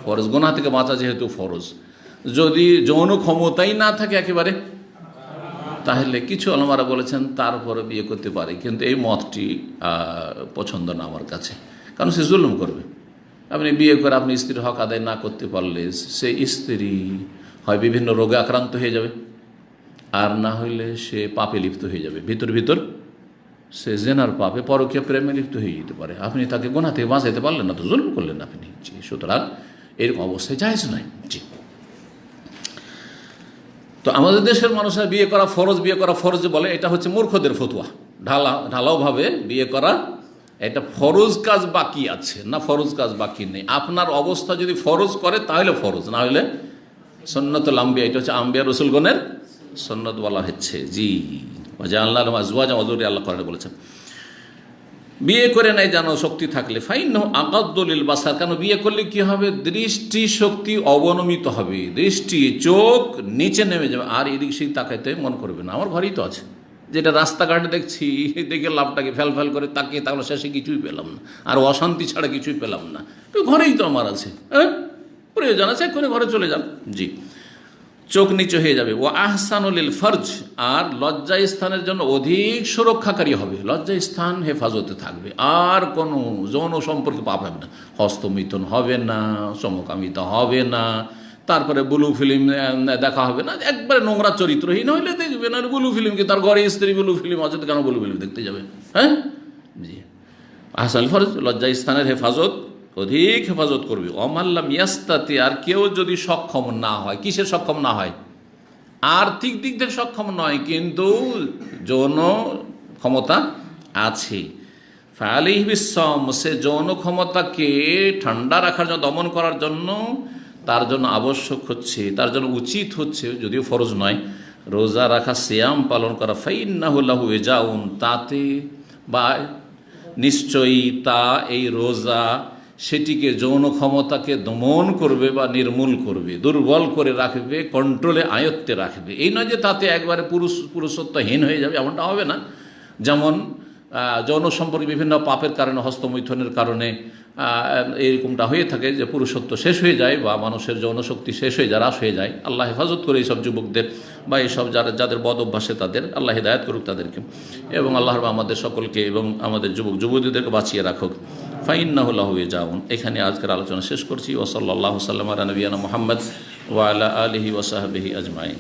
ফরজ, গুনাহ থেকে বাঁচা যেহেতু ফরজ। যদি যৌন ক্ষমতাই না থাকে একেবারে, তাহলে কিছু আলেমারা বলেছেন তারপরে বিয়ে করতে পারে, কিন্তু এই মতটি পছন্দ না আমার কাছে, কারণ সে জুলুম করবে। আপনি বিয়ে করে আপনি স্ত্রীর হক আদায় না করতে পারলে সে স্ত্রী হয় বিভিন্ন রোগে আক্রান্ত হয়ে যাবে, আর না হইলে সে পাপে লিপ্ত হয়ে যাবে, ভিতর ভিতর সে জেনার পাপে পরকীয়া প্রেমে লিপ্ত হয়ে যেতে পারে। আপনি তাকে গুনাহ থেকে বাঁচাইতে পারলেন না, তো জুলুম করলেন আপনি। জি, সুতরাং এরকম অবস্থায় জায়েজ নয়। জি, তো আমাদের দেশের মানুষরা বিয়ে করা ফরজ বলে, এটা হচ্ছে মূর্খদের ফতুয়া। ঢালাওভাবে বিয়ে করা এটা ফরজ কাজ বাকি আছে না, ফরজ কাজ বাকি নেই। আপনার অবস্থা যদি ফরজ করে তাহলে ফরজ, না হলে সুন্নাতুল আম্বিয়া, এটা হচ্ছে আম্বিয়া রসুলগণের সুন্নাত বলা হচ্ছে। জি, আল্লাহ কোরআনে বলেছেন বিয়ে করে নাই যেন শক্তি থাকলে ফাইন্নাহু আগাদ্দু লিল বাসার। কেন বিয়ে করলে কি হবে? দৃষ্টি শক্তি অবনমিত হবে, দৃষ্টি চোখ নিচে নেমে যাবে, আর এদিক সেদিক তাকাইতে মন করবে না। আমার ঘরেই তো আছে, যেটা রাস্তাঘাটে দেখছি, দেখে লাভটাকে ফেল ফেল করে তাকিয়ে তাহলে শেষে কিছুই পেলাম না, আর অশান্তি ছাড়া কিছুই পেলাম না। তো ঘরেই তো আমার আছে, হ্যাঁ, প্রয়োজন আছে করে ঘরে চলে যান। জি, চোখ নিচে হয়ে যাবে। ও আহসানুল ফরজ, আর লজ্জা স্থানের জন্য অধিক সুরক্ষাকারী হবে, লজ্জা স্থান হেফাজতে থাকবে, আর কোনো যৌন সম্পর্কে পাপ হবে না, হস্তমিথুন হবে না, সমকামিতা হবে না, তারপরে ব্লু ফিল্ম দেখা হবে না। একবারে নোংরা চরিত্রহীন হইলে দেখবেন, আর ব্লু ফিল্মকে তার ঘরে স্ত্রী ব্লু ফিল্ম আছে, কেন ব্লু ফিল্ম দেখতে যাবে? হ্যাঁ, জি, আহসানুল ফরজ, লজ্জা স্থানের হেফাজত অধিক হেফাজত করবে। অমাল্লাম ইয়াস্তাতি, আর কেউ যদি সক্ষম না হয়, কিসের সক্ষম না হয়? আর্থিক দিক থেকে সক্ষম নয়, কিন্তু যৌন ক্ষমতা আছে, ফালিহি বিসসাম, সে যৌন ক্ষমতাকে ঠান্ডা রাখার জন্য, দমন করার জন্য তার জন্য আবশ্যক হচ্ছে, তার জন্য উচিত হচ্ছে, যদিও ফরজ নয়, রোজা রাখা, সিয়াম পালন করা। ফাইন্নাহু লাহু ওয়াজাউন, তাতে বা নিশ্চয়ই তা, এই রোজা সেটিকে যৌন ক্ষমতাকে দমন করবে বা নির্মূল করবে, দুর্বল করে রাখবে, কন্ট্রোলে আয়ত্তে রাখবে। এই নয় যে তাতে একবারে পুরুষত্বহীন হয়ে যাবে, এমনটা হবে না। যেমন যৌন সম্পর্কে বিভিন্ন পাপের কারণে, হস্তমৈথুনের কারণে এরকমটা হয়ে থাকে যে পুরুষত্ব শেষ হয়ে যায় বা মানুষের যৌন শক্তি শেষ হয়ে যায়, হ্রাস হয়ে যায়। আল্লাহ হেফাজত করে এইসব যুবকদের বা এইসব যাদের বদ অভ্যাসে, তাদের আল্লাহ হিদায়াত করুক তাদেরকে, এবং আল্লাহ আমাদের সকলকে এবং আমাদের যুবক যুবতীদেরকে বাঁচিয়ে রাখুক। ফাইন্নাহু লাহু ওয়াজাউন। এখানে আজকের আলোচনা শেষ করছি। ওয়া সাল্লাল্লাহু সাল্লাম আলা নবিয়ানা মুহাম্মদ ওয়া আলা আলিহি ওয়া সাহবিহি আজমাইন।